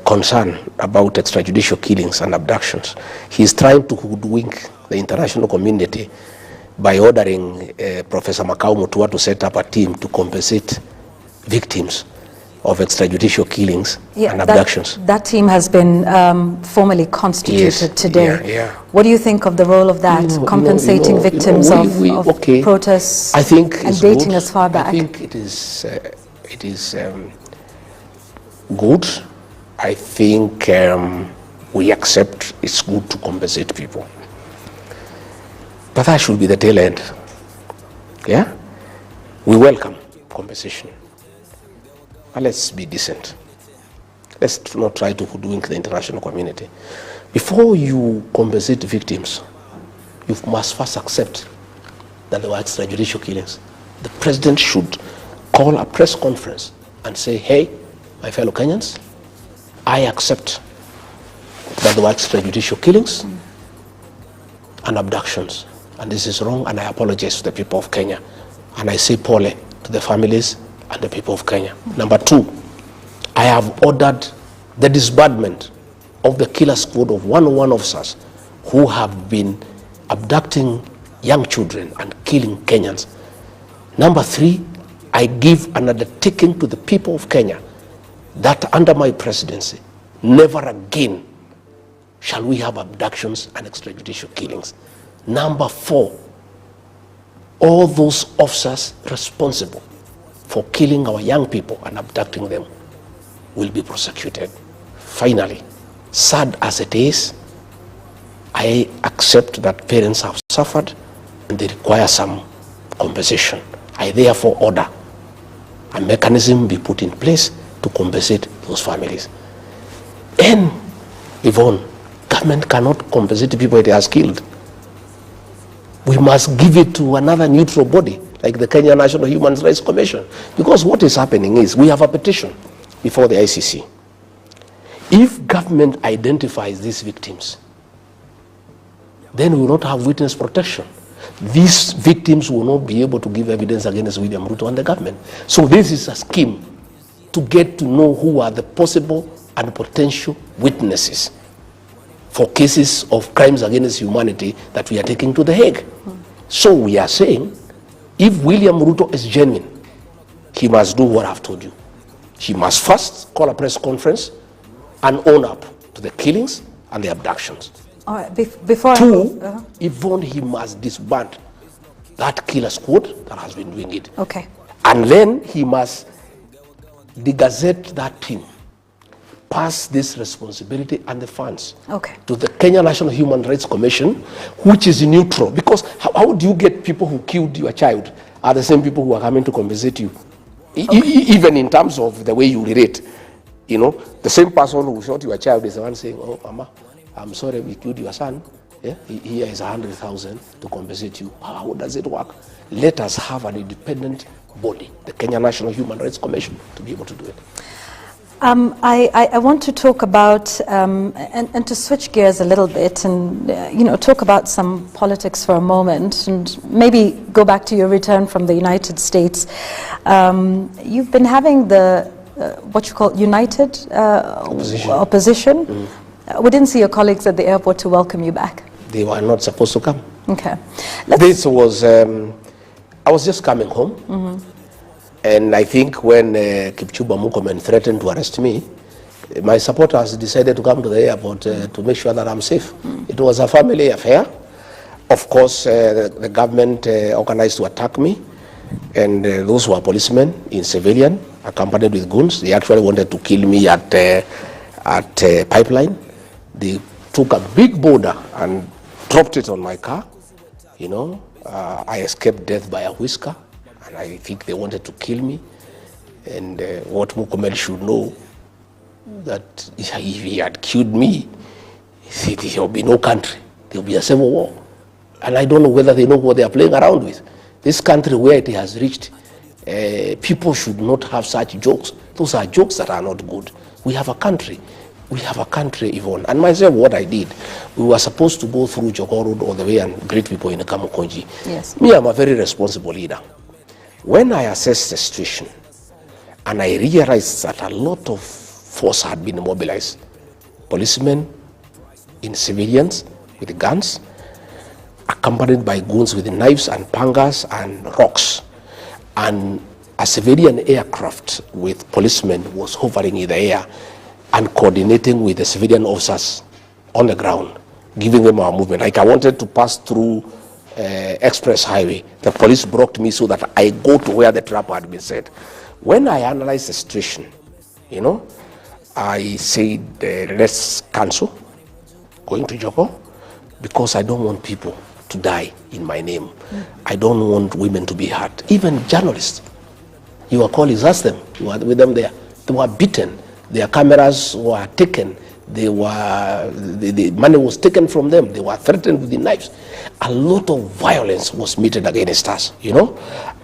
concern about extrajudicial killings and abductions. He is trying to hoodwink the international community by ordering Professor Makau Mutua to set up a team to compensate victims of extrajudicial killings and abductions. That team has been formally constituted today. Yeah. What do you think of the role of that, compensating victims of protests I think and dating as far back? I think it is good. I think we accept it's good to compensate people. But that should be the tail end. Yeah? We welcome compensation. But let's be decent. Let's not try to hoodwink the international community. Before you compensate victims, you must first accept that there were extrajudicial killings. The president should call a press conference and say, hey, my fellow Kenyans, I accept that there were extrajudicial killings and abductions. And this is wrong, and I apologize to the people of Kenya. And I say pole to the families and the people of Kenya. Number two, I have ordered the disbandment of the killer squad of 101 officers who have been abducting young children and killing Kenyans. Number three, I give an undertaking to the people of Kenya that under my presidency, never again shall we have abductions and extrajudicial killings. Number four, all those officers responsible for killing our young people and abducting them will be prosecuted. Finally, sad as it is, I accept that parents have suffered and they require some compensation. I therefore order a mechanism be put in place to compensate those families. And Yvonne, government cannot compensate people it has killed. We must give it to another neutral body, like the Kenya National Human Rights Commission. Because what is happening is, we have a petition before the ICC. If government identifies these victims, then we will not have witness protection. These victims will not be able to give evidence against William Ruto and the government. So this is a scheme to get to know who are the possible and potential witnesses for cases of crimes against humanity that we are taking to The Hague. So we are saying, if William Ruto is genuine, he must do what I've told you. He must first call a press conference and own up to the killings and the abductions. All right, before Two, Yvonne, he must disband that killer squad that has been doing it. Okay. And then he must de-gazette that team, pass this responsibility and the funds to the Kenya National Human Rights Commission, which is neutral. Because how do you get people who killed your child are the same people who are coming to compensate you? Even in terms of the way you relate. You know, the same person who shot your child is the one saying, oh, Mama, I'm sorry we killed your son. Yeah? Here is 100,000 to compensate you. How does it work? Let us have an independent body, the Kenya National Human Rights Commission, to be able to do it. I want to talk about, and to switch gears a little bit and, talk about some politics for a moment and maybe go back to your return from the United States. You've been having the, what you call united opposition. We didn't see your colleagues at the airport to welcome you back. They were not supposed to come. Okay. This was, I was just coming home. And I think when Kipchumba Murkomen threatened to arrest me, my supporters decided to come to the airport to make sure that I'm safe. It was a family affair. Of course, the government organized to attack me, and those were policemen in civilian, accompanied with goons. They actually wanted to kill me at Pipeline. They took a big boulder and dropped it on my car. I escaped death by a whisker. And I think they wanted to kill me. And what Murkomen should know, that if he had killed me, there will be no country. There will be a civil war. And I don't know whether they know what they are playing around with. This country, where it has reached, people should not have such jokes. Those are jokes that are not good. We have a country. We have a country, Yvonne. And myself, what I did, we were supposed to go through Jogoo Road all the way and greet people in Kamukonji. Yes. Me, I'm a very responsible leader. When I assessed the situation, and I realized that a lot of force had been mobilized, policemen in civilians with guns, accompanied by goons with knives and pangas and rocks, and a civilian aircraft with policemen was hovering in the air and coordinating with the civilian officers on the ground, giving them our movement. Like I wanted to pass through express highway. The police blocked me so that I go to where the trap had been set. When I analyzed the situation, I said, let's cancel going to Jogoo, because I don't want people to die in my name. I don't want women to be hurt. Even journalists, your colleagues, ask them, you were with them there. They were beaten. Their cameras were taken. The money was taken from them. They were threatened with the knives. A lot of violence was meted against us,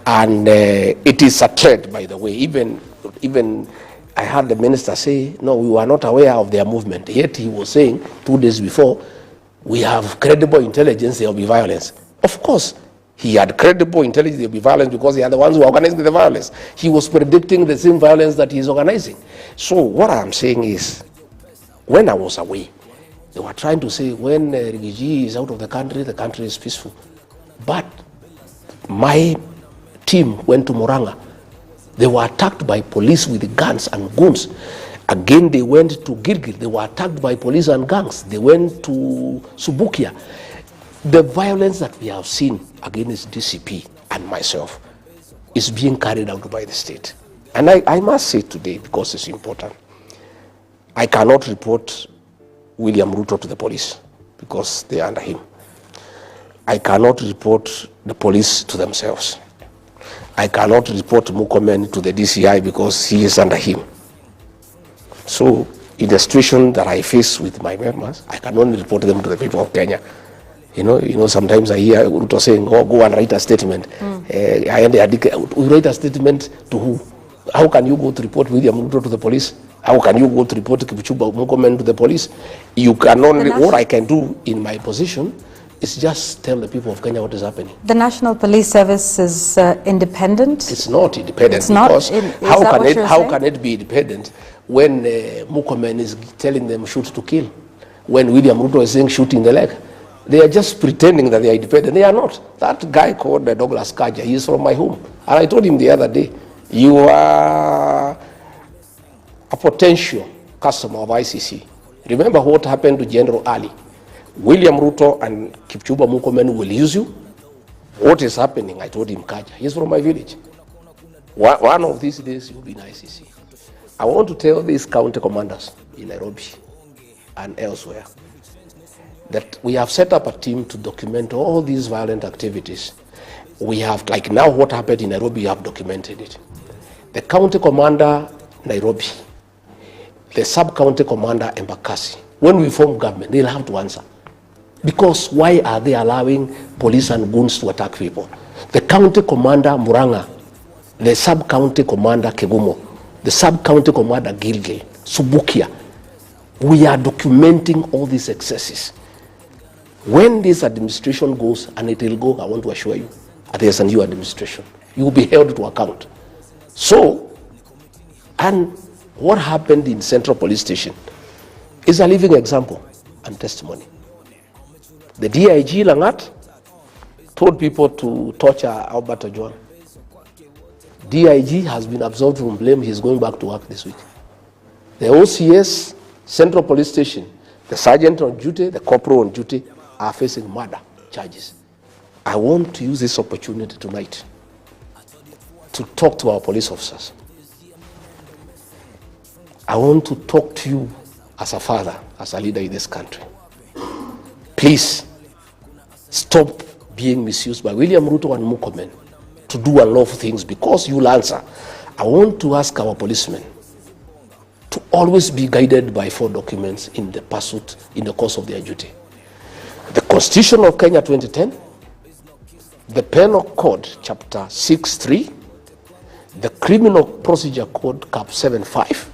And it is a threat, by the way. Even I heard the minister say, no, we were not aware of their movement. Yet he was saying 2 days before, we have credible intelligence, there will be violence. Of course, he had credible intelligence, there will be violence, because they are the ones who are organizing the violence. He was predicting the same violence that he is organizing. So what I'm saying is, when I was away, they were trying to say when Rigiji is out of the country is peaceful. But my team went to Murang'a. They were attacked by police with guns and goons. Again, they went to Gilgil. They were attacked by police and gangs. They went to Subukia. The violence that we have seen against DCP and myself is being carried out by the state. And I must say today, because it's important, I cannot report William Ruto to the police because they are under him. I cannot report the police to themselves. I cannot report Murkomen to the DCI because he is under him. So in the situation that I face with my members, I can only report them to the people of Kenya. Sometimes I hear Ruto saying, oh, go and write a statement. We write a statement to who? How can you go to report William Ruto to the police? How can you go to report Kipchumba Murkomen to the police? You can only, what I can do in my position is just tell the people of Kenya what is happening. The National Police Service is independent? It's not independent. It's not, because how can it be independent when Murkomen is telling them shoot to kill? When William Ruto is saying shoot in the leg? They are just pretending that they are independent. They are not. That guy called Douglas Kaja, he is from my home. And I told him the other day, you are a potential customer of ICC. Remember what happened to General Ali. William Ruto and Kipchumba Murkomen will use you. What is happening? I told him, Kaja, he's from my village. One of these days, you'll be in ICC. I want to tell these county commanders in Nairobi and elsewhere that we have set up a team to document all these violent activities. We have, like now what happened in Nairobi, we have documented it. The county commander, Nairobi, the sub-county commander, Embakasi, when we form government, they'll have to answer. Because why are they allowing police and goons to attack people? The county commander, Murang'a, the sub-county commander Kegumo, the sub-county commander Gilgil, Subukia. We are documenting all these excesses. When this administration goes, and it will go, I want to assure you, there's a new administration. You will be held to account. So, and what happened in Central Police Station is a living example and testimony. The DIG Langat told people to torture Albert Ojwang. DIG has been absolved from blame. He's going back to work this week. The OCS, Central Police Station, the sergeant on duty, the corporal on duty are facing murder charges. I want to use this opportunity tonight to talk to our police officers. I want to talk to you as a father, as a leader in this country. Please stop being misused by William Ruto and Murkomen to do unlawful things because you'll answer. I want to ask our policemen to always be guided by 4 documents in the pursuit, in the course of their duty. The Constitution of Kenya 2010, the Penal Code Chapter 6.3, the Criminal Procedure Code Cap 7.5,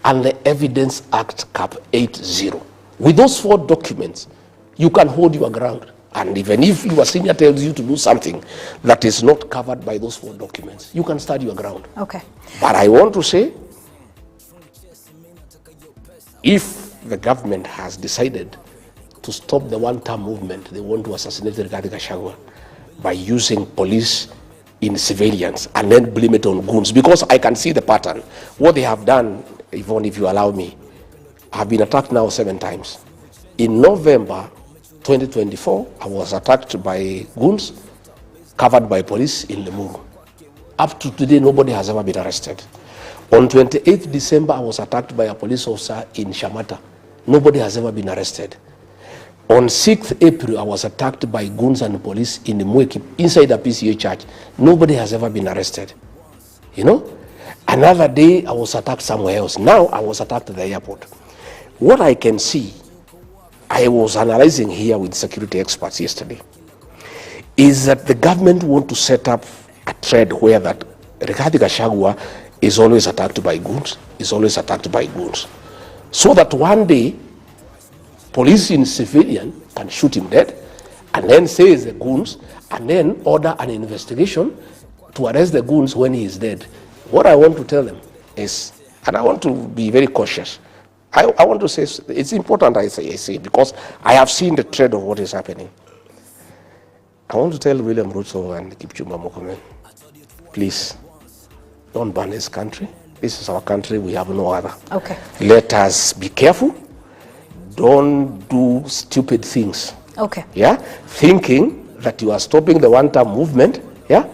and the Evidence Act Cap 8.0. With those 4 documents, you can hold your ground. And even if your senior tells you to do something that is not covered by those 4 documents, you can stand your ground. Okay. But I want to say, if the government has decided to stop the one-term movement, they want to assassinate Rigathi Gachagua by using police in civilians and then blame it on goons, because I can see the pattern. What they have done, Yvonne, if you allow me, I've been attacked now 7 times. In November 2024, I was attacked by goons covered by police in Limuru. Up to today, nobody has ever been arrested. On 28th December, I was attacked by a police officer in Shamata. Nobody has ever been arrested. On 6th April, I was attacked by goons and police in Mweki, inside a PCA church. Nobody has ever been arrested. You know? Another day, I was attacked somewhere else. Now, I was attacked at the airport. What I can see, I was analyzing here with security experts yesterday, is that the government want to set up a thread where that Rigathi Gachagua is always attacked by goons, so that one day, police in civilian can shoot him dead, and then say it's the goons, and then order an investigation to arrest the goons when he is dead. What I want to tell them is, and I want to be very cautious, I want to say, it's important I say, because I have seen the trend of what is happening. I want to tell William Ruto and Kipchumba Murkomen, please, don't ban this country. This is our country, we have no other. Okay. Let us be careful. Don't do stupid things. Okay. Yeah? Thinking that you are stopping the one-term movement, yeah?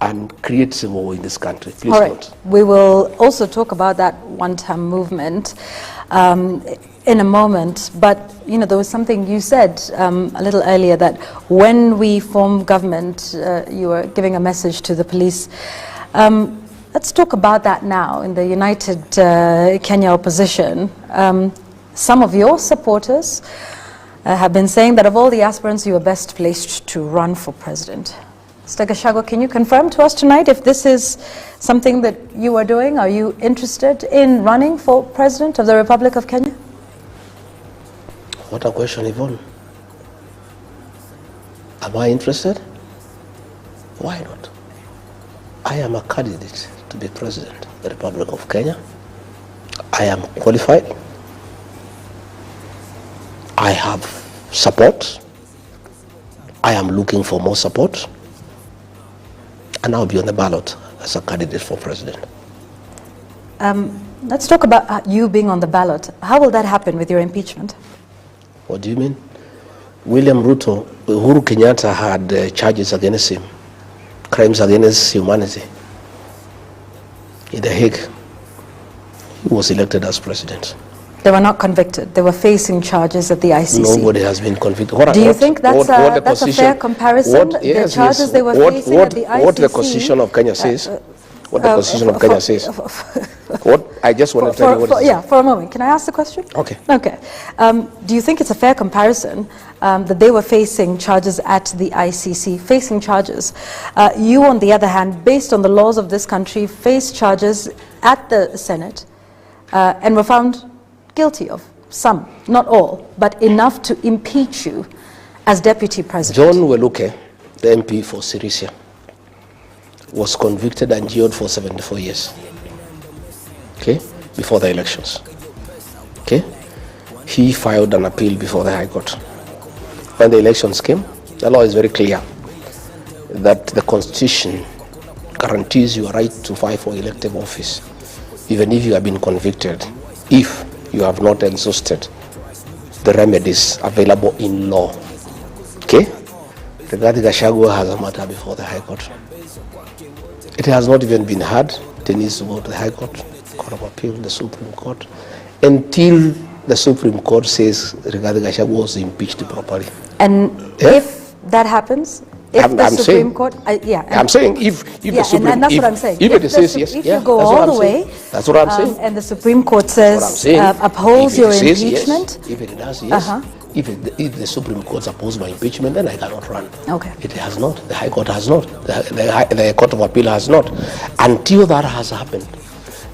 And create civil war in this country. Please don't. We will also talk about that one-term movement in a moment, but you know, there was something you said a little earlier, that when we form government, you were giving a message to the police. Let's talk about that now. In the United Kenya opposition, some of your supporters have been saying that of all the aspirants, you are best placed to run for president. Mr. Gachagua, can you confirm to us tonight if this is something that you are doing? Are you interested in running for president of the Republic of Kenya? What a question, Yvonne. Am I interested? Why not? I am a candidate to be president of the Republic of Kenya. I am qualified. I have support. I am looking for more support. And I'll be on the ballot as a candidate for president. Let's talk about you being on the ballot. How will that happen with your impeachment? What do you mean? William Ruto, Uhuru Kenyatta had charges against him, crimes against humanity. In The Hague, he was elected as president. They were not convicted. They were facing charges at the ICC. Nobody has been convicted. Do you think that's a fair comparison? The charges they were facing at the ICC. What the Constitution of Kenya says. What the Constitution of Kenya says. I just want to tell you what yeah, for a moment. Can I ask the question? Okay. Okay. Do you think it's a fair comparison that they were facing charges at the ICC, facing charges? You, on the other hand, based on the laws of this country, faced charges at the Senate and were found guilty of some, not all, but enough to impeach you as deputy president. John Weluke, the MP for Sirisia, was convicted and jailed for 74 years. Okay, before the elections. Okay, he filed an appeal before the High Court. When the elections came, the law is very clear that the Constitution guarantees your right to vie for elective office, even if you have been convicted, if you have not exhausted the remedies available in law. Okay? Regarding Gachagwa has a matter before the High Court. It has not even been heard. It needs to go to the High Court, Court of Appeal, the Supreme Court, until the Supreme Court says Rigathi Gachagua was impeached properly. And if that happens, if the Supreme Court, I'm saying if the Supreme, and that's what I'm saying. If it says yes, if you go all the way, that's what I'm saying. And the Supreme Court says upholds your impeachment. If it does, yes. If the Supreme Court opposes my impeachment, then I cannot run. Okay. It has not. The High Court has not. The Court of Appeal has not. Until that has happened,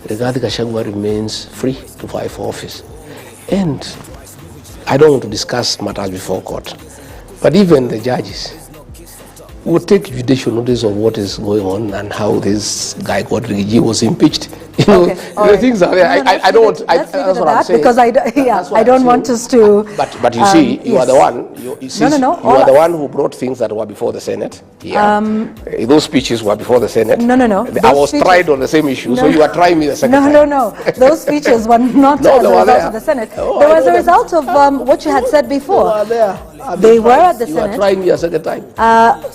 Rigathi Gachagua remains free to vie for office. And I don't want to discuss matters before court, but even the judges will take judicial notice of what is going on and how this guy called Rigiji was impeached. You know, the things are there. I don't want. That's what I'm saying. Because I don't want us to. But you see, you are the one. You are the one who brought things that were before the Senate. Yeah. Those speeches were before the Senate. No. I was tried on the same issue, so you are trying me the second time. No. Those speeches were not as a result of the Senate. They were as a result of what you had said before. They were at the Senate. You were trying me a second time.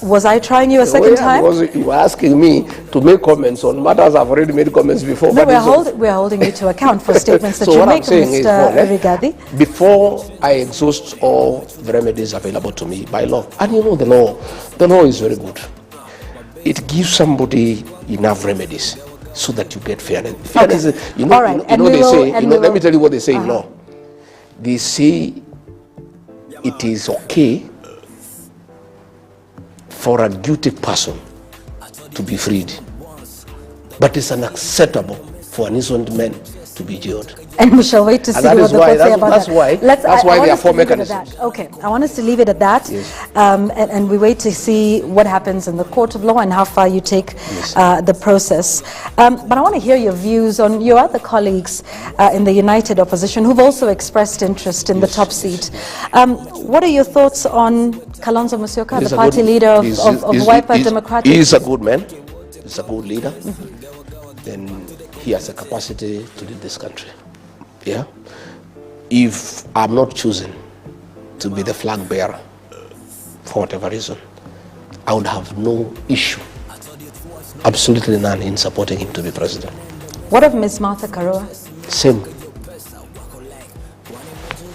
Was I trying you a second time? Because you were asking me to make comments on matters I've already made comments before. No, we're holding you to account for statements that you make, Mr. Rigathi. Before I exhaust all the remedies available to me by law, and you know the law is very good. It gives somebody enough remedies so that you get fairness. Fairness, let me tell you what they say in law. They say it is okay for a guilty person to be freed, but it's unacceptable for an innocent man to be jailed. And we shall wait to see what the court say about that. That's why there are four mechanisms. Okay, I want us to leave it at that. Yes. And we wait to see what happens in the court of law and how far you take the process. But I want to hear your views on your other colleagues in the United Opposition who've also expressed interest in the top seat. What are your thoughts on Kalonzo Musyoka, the party leader of Wiper Democratic? He's a good man. He's a good leader. Then he has a capacity to lead this country. Yeah. If I'm not chosen to be the flag bearer for whatever reason, I would have no issue, absolutely none, in supporting him to be president. What of Ms. Martha Karua? Same.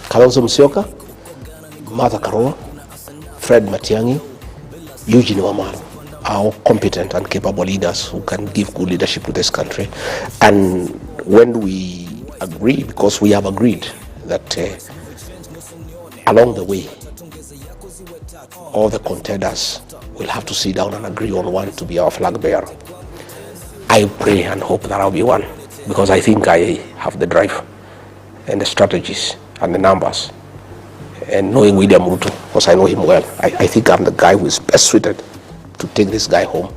Kalonzo Musyoka, Martha Karua, Fred Matiang'i, Eugene Wamalwa are all competent and capable leaders who can give good leadership to this country. And when we agree, because we have agreed that along the way, all the contenders will have to sit down and agree on one to be our flag bearer. I pray and hope that I'll be one, because I think I have the drive and the strategies and the numbers. And knowing William Ruto, because I know him well, I think I'm the guy who is best suited to take this guy home.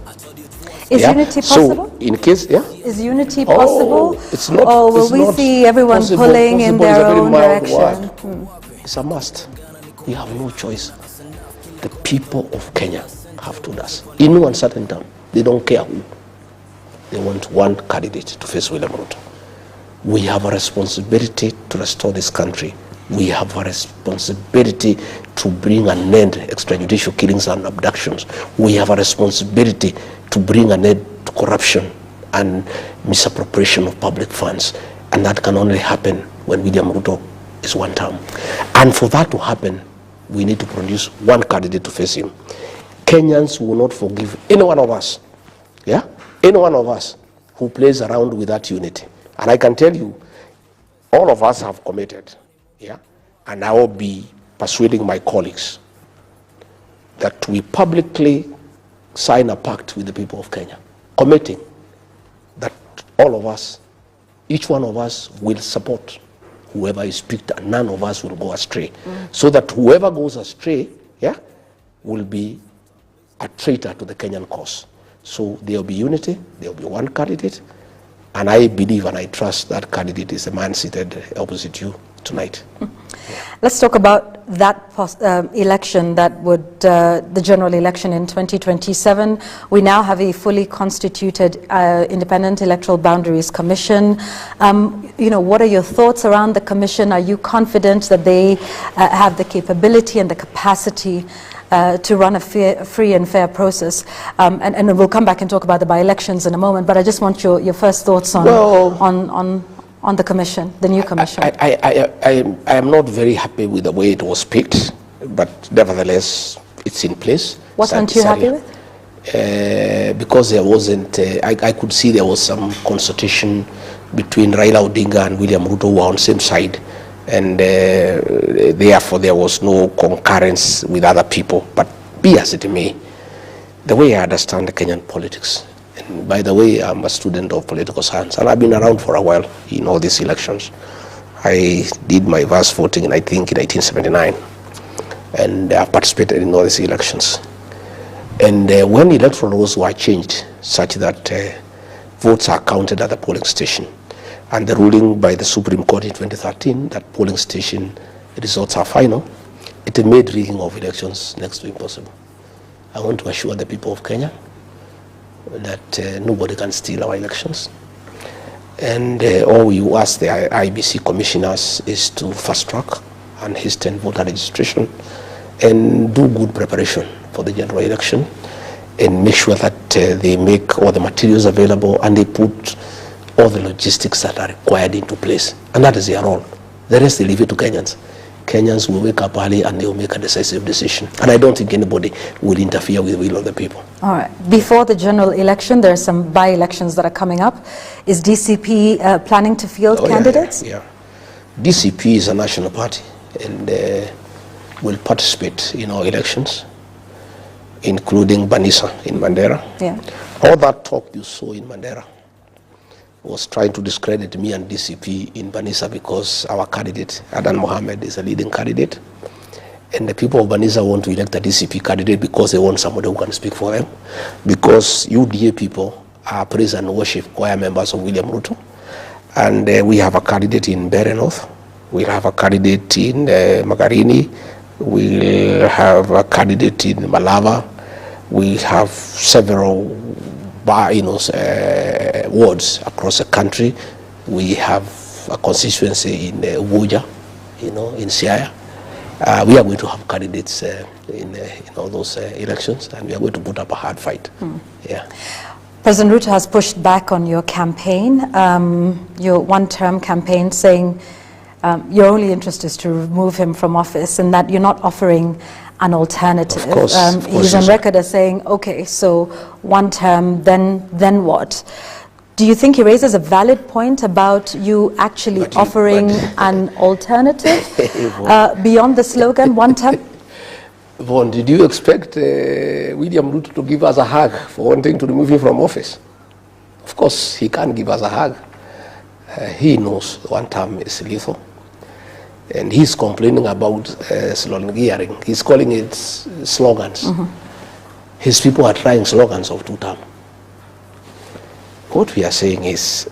Is unity possible? So, in case, Is unity possible? It's not. Or will we see everyone pulling in their own direction? It's a must. We have no choice. The people of Kenya have told us, in one certain time, they don't care who. They want one candidate to face William Ruto. We have a responsibility to restore this country. We have a responsibility to bring an end to extrajudicial killings and abductions. We have a responsibility to bring an end to corruption and misappropriation of public funds. And that can only happen when William Ruto is one term. And for that to happen, we need to produce one candidate to face him. Kenyans will not forgive any one of us, any one of us who plays around with that unity And I can tell you, all of us have committed, yeah, and I will be persuading my colleagues that we publicly sign a pact with the people of Kenya, committing that all of us, each one of us will support whoever is picked, and none of us will go astray. So that whoever goes astray, yeah, will be a traitor to the Kenyan cause. So there will be unity, there will be one candidate, and I believe and I trust that candidate is the man seated opposite you tonight. Let's talk about that election that would, the general election in 2027. We now have a fully constituted Independent Electoral Boundaries Commission. What are your thoughts around the commission? Are you confident that they have the capability and the capacity to run a free and fair process? And we'll come back and talk about the by-elections in a moment, but I just want your first thoughts on the commission, the new commission. I am not very happy with the way it was picked, but nevertheless, it's in place. What aren't you happy with? Because there wasn't, I could see there was some consultation between Raila Odinga and William Ruto, who were on the same side, and therefore there was no concurrence with other people. But be as it may, the way I understand the Kenyan politics, and by the way, I'm a student of political science, and I've been around for a while in all these elections. I did my vast voting, I think, in 1979, and I participated in all these elections. And when electoral laws were changed such that votes are counted at the polling station, and the ruling by the Supreme Court in 2013 that polling station results are final, it made rigging of elections next to impossible. I want to assure the people of Kenya that nobody can steal our elections. And all we ask the IBC commissioners is to fast track and hasten voter registration and do good preparation for the general election and make sure that they make all the materials available and they put all the logistics that are required into place. And that is their role. The rest they leave it to Kenyans. Kenyans will wake up early and they will make a decisive decision. And I don't think anybody will interfere with the will of the people. All right. Before the general election, there are some by-elections that are coming up. Is DCP planning to field candidates? Yeah. DCP is a national party and will participate in our elections, including Banisa in Mandera. Yeah. All that talk you saw in Mandera was trying to discredit me and DCP in Banisa because our candidate, Adan Mohammed, is a leading candidate. And the people of Banisa want to elect a DCP candidate because they want somebody who can speak for them. Because UDA people are praise and worship choir members of William Ruto. And we have a candidate in Bere North. We'll have a candidate in Magarini. We'll have a candidate in Malava. We have several wards across the country. We have a constituency in Ubuja, in Siaya. We are going to have candidates in all those elections, and we are going to put up a hard fight. Yeah. President Ruto has pushed back on your campaign, your one-term campaign, saying your only interest is to remove him from office and that you're not offering an alternative. Of course, he's on record as saying, okay, so one term, then what? Do you think he raises a valid point about you actually offering an alternative beyond the slogan, one term? Vaughn, did you expect William Ruto to give us a hug for wanting to remove him from office? Of course, he can't give us a hug. He knows one term is lethal. And he's complaining about slogan gearing. He's calling it slogans. His people are trying slogans of two-term. What we are saying is,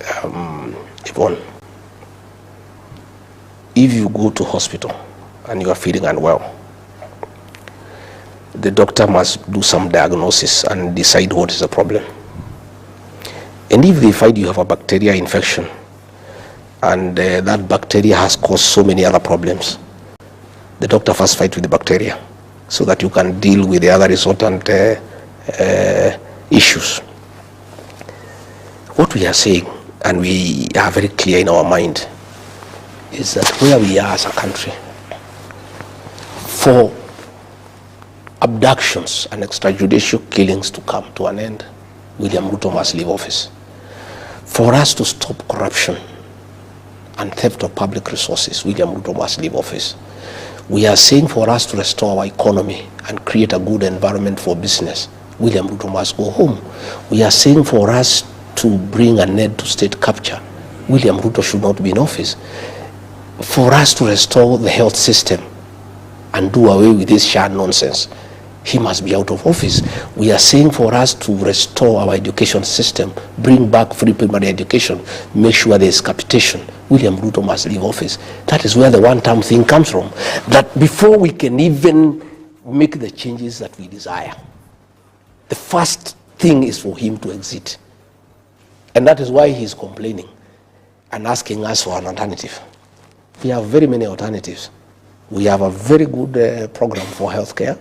Yvonne, if you go to hospital and you are feeling unwell, the doctor must do some diagnosis and decide what is the problem. And if they find you have a bacteria infection, and that bacteria has caused so many other problems, the doctor first fights with the bacteria so that you can deal with the other resultant issues. What we are saying, and we are very clear in our mind, is that where we are as a country, for abductions and extrajudicial killings to come to an end, William Ruto must leave office. For us to stop corruption and theft of public resources, William Ruto must leave office. We are saying for us to restore our economy and create a good environment for business, William Ruto must go home. We are saying for us to bring an end to state capture, William Ruto should not be in office. For us to restore the health system and do away with this SHA nonsense, he must be out of office. We are saying for us to restore our education system, bring back free primary education, make sure there is capitation, William Ruto must leave office. That is where the one-term thing comes from. That before we can even make the changes that we desire, the first thing is for him to exit. And that is why he's complaining and asking us for an alternative. We have very many alternatives. We have a very good program for healthcare,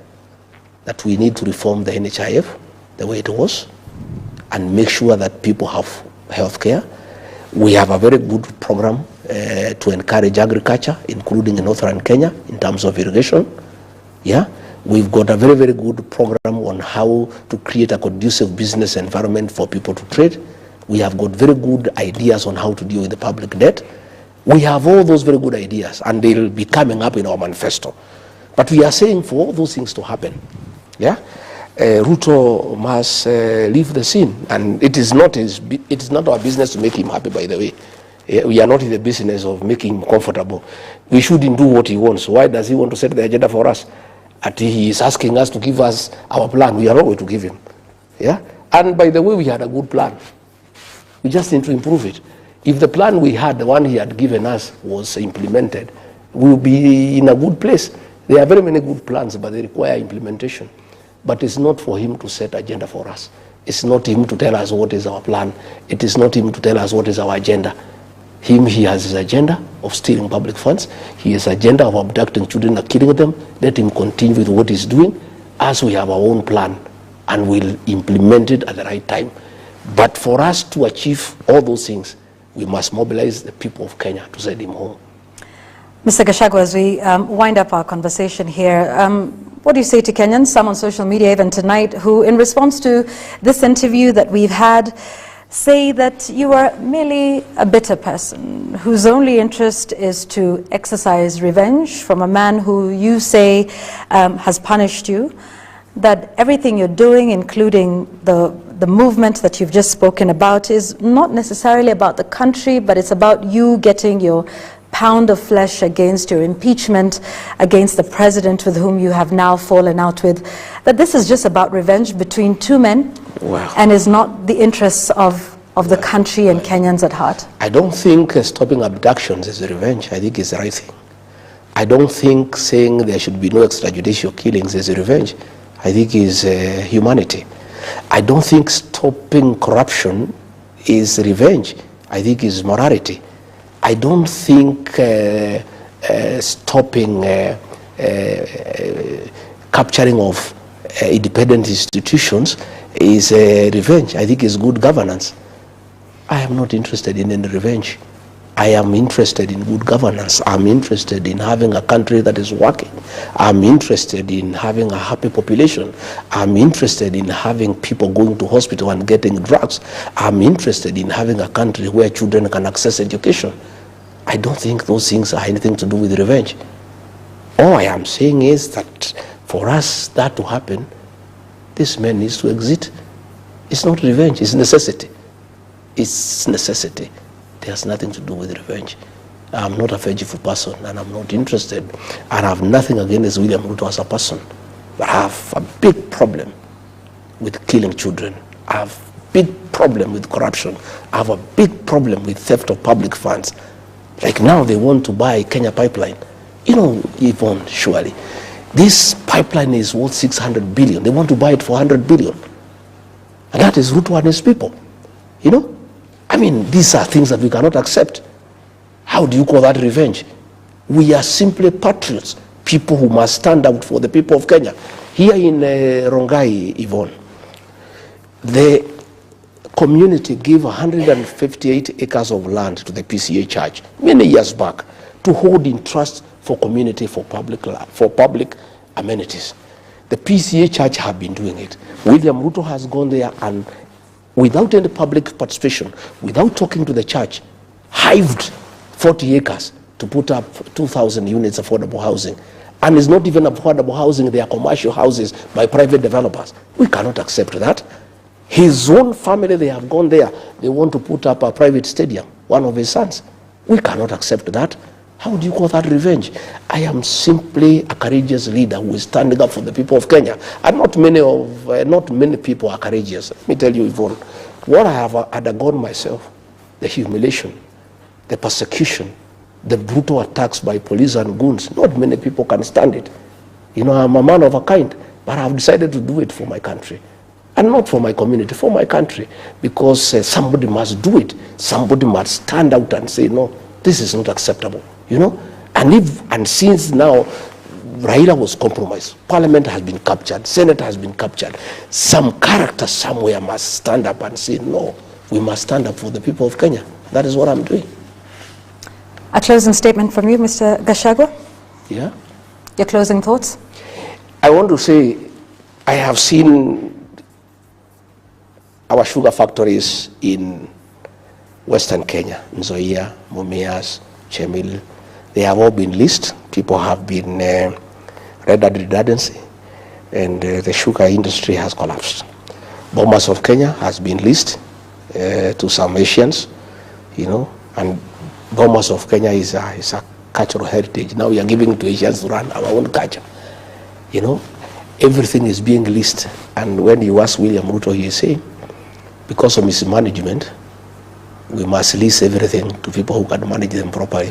that we need to reform the NHIF the way it was and make sure that people have health care. We have a very good program to encourage agriculture, including in northern Kenya in terms of irrigation. Yeah, we've got a very, very good program on how to create a conducive business environment for people to trade. We have got very good ideas on how to deal with the public debt. We have all those very good ideas, and they'll be coming up in our manifesto. But we are saying for all those things to happen, yeah, Ruto must leave the scene, and it is not our business to make him happy. By the way, we are not in the business of making him comfortable. We shouldn't do what he wants. Why does he want to set the agenda for us? He is asking us to give us our plan. We are not going to give him. Yeah, and by the way, we had a good plan. We just need to improve it. If the plan we had, the one he had given us, was implemented, we'll be in a good place. There are very many good plans, but they require implementation. But it's not for him to set agenda for us. It's not him to tell us what is our plan. It is not him to tell us what is our agenda. He has his agenda of stealing public funds. He has agenda of abducting children and killing them. Let him continue with what he's doing, as we have our own plan, and we'll implement it at the right time. But for us to achieve all those things, we must mobilize the people of Kenya to send him home. Mr. Gachagwa, as we wind up our conversation here, what do you say to Kenyans, some on social media even tonight, who in response to this interview that we've had, say that you are merely a bitter person whose only interest is to exercise revenge from a man who you say has punished you, that everything you're doing, including the movement that you've just spoken about, is not necessarily about the country, but it's about you getting your pound of flesh against your impeachment against the president with whom you have now fallen out with, that this is just about revenge between two men. Wow. And is not the interests of the country and Kenyans at heart? I don't think stopping abductions is revenge. I think it's the right thing. I don't think saying there should be no extrajudicial killings is revenge. I think it's humanity. I don't think stopping corruption is revenge. I think it's morality. I don't think stopping capturing of independent institutions is revenge. I think it's good governance. I am not interested in any revenge. I am interested in good governance. I'm interested in having a country that is working. I'm interested in having a happy population. I'm interested in having people going to hospital and getting drugs. I'm interested in having a country where children can access education. I don't think those things are anything to do with revenge. All I am saying is that for us that to happen, this man needs to exit. It's not revenge, it's necessity. It's necessity. It has nothing to do with revenge. I'm not a vengeful person, and I'm not interested. And I have nothing against William Ruto as a person. But I have a big problem with killing children. I have a big problem with corruption. I have a big problem with theft of public funds. Like now they want to buy Kenya pipeline. You know, Yvonne, surely, this pipeline is worth 600 billion. They want to buy it for 100 billion. And that is Ruto and his people. You know? I mean, these are things that we cannot accept. How do you call that revenge? We are simply patriots, people who must stand up for the people of Kenya. Here in Rongai, Yvonne, the community gave 158 acres of land to the PCA church many years back to hold in trust for community, for public amenities. The PCA church have been doing it. William Ruto has gone there and without any public participation, without talking to the church, hived 40 acres to put up 2,000 units affordable housing. And it's not even affordable housing, they are commercial houses by private developers. We cannot accept that. His own family, they have gone there. They want to put up a private stadium, one of his sons. We cannot accept that. How do you call that revenge? I am simply a courageous leader who is standing up for the people of Kenya. And not many people are courageous. Let me tell you, Yvonne, what I have undergone myself, the humiliation, the persecution, the brutal attacks by police and goons, not many people can stand it. You know, I'm a man of a kind, but I've decided to do it for my country. And not for my community, for my country. Because somebody must do it. Somebody must stand out and say, no, this is not acceptable. You know? And since now, Raila was compromised. Parliament has been captured. Senate has been captured. Some character somewhere must stand up and say, no, we must stand up for the people of Kenya. That is what I'm doing. A closing statement from you, Mr. Gachagwa? Yeah? Your closing thoughts? I want to say, I have seen our sugar factories in Western Kenya, Nzoia, Mumias, Chemil, they have all been leased. People have been rendered redundancy, and the sugar industry has collapsed. Bomas of Kenya has been leased to some Asians, you know, and Bomas of Kenya is a cultural heritage. Now we are giving to Asians to run our own culture, you know. Everything is being leased, and when you ask William Ruto, he is saying, because of mismanagement, we must lease everything to people who can manage them properly.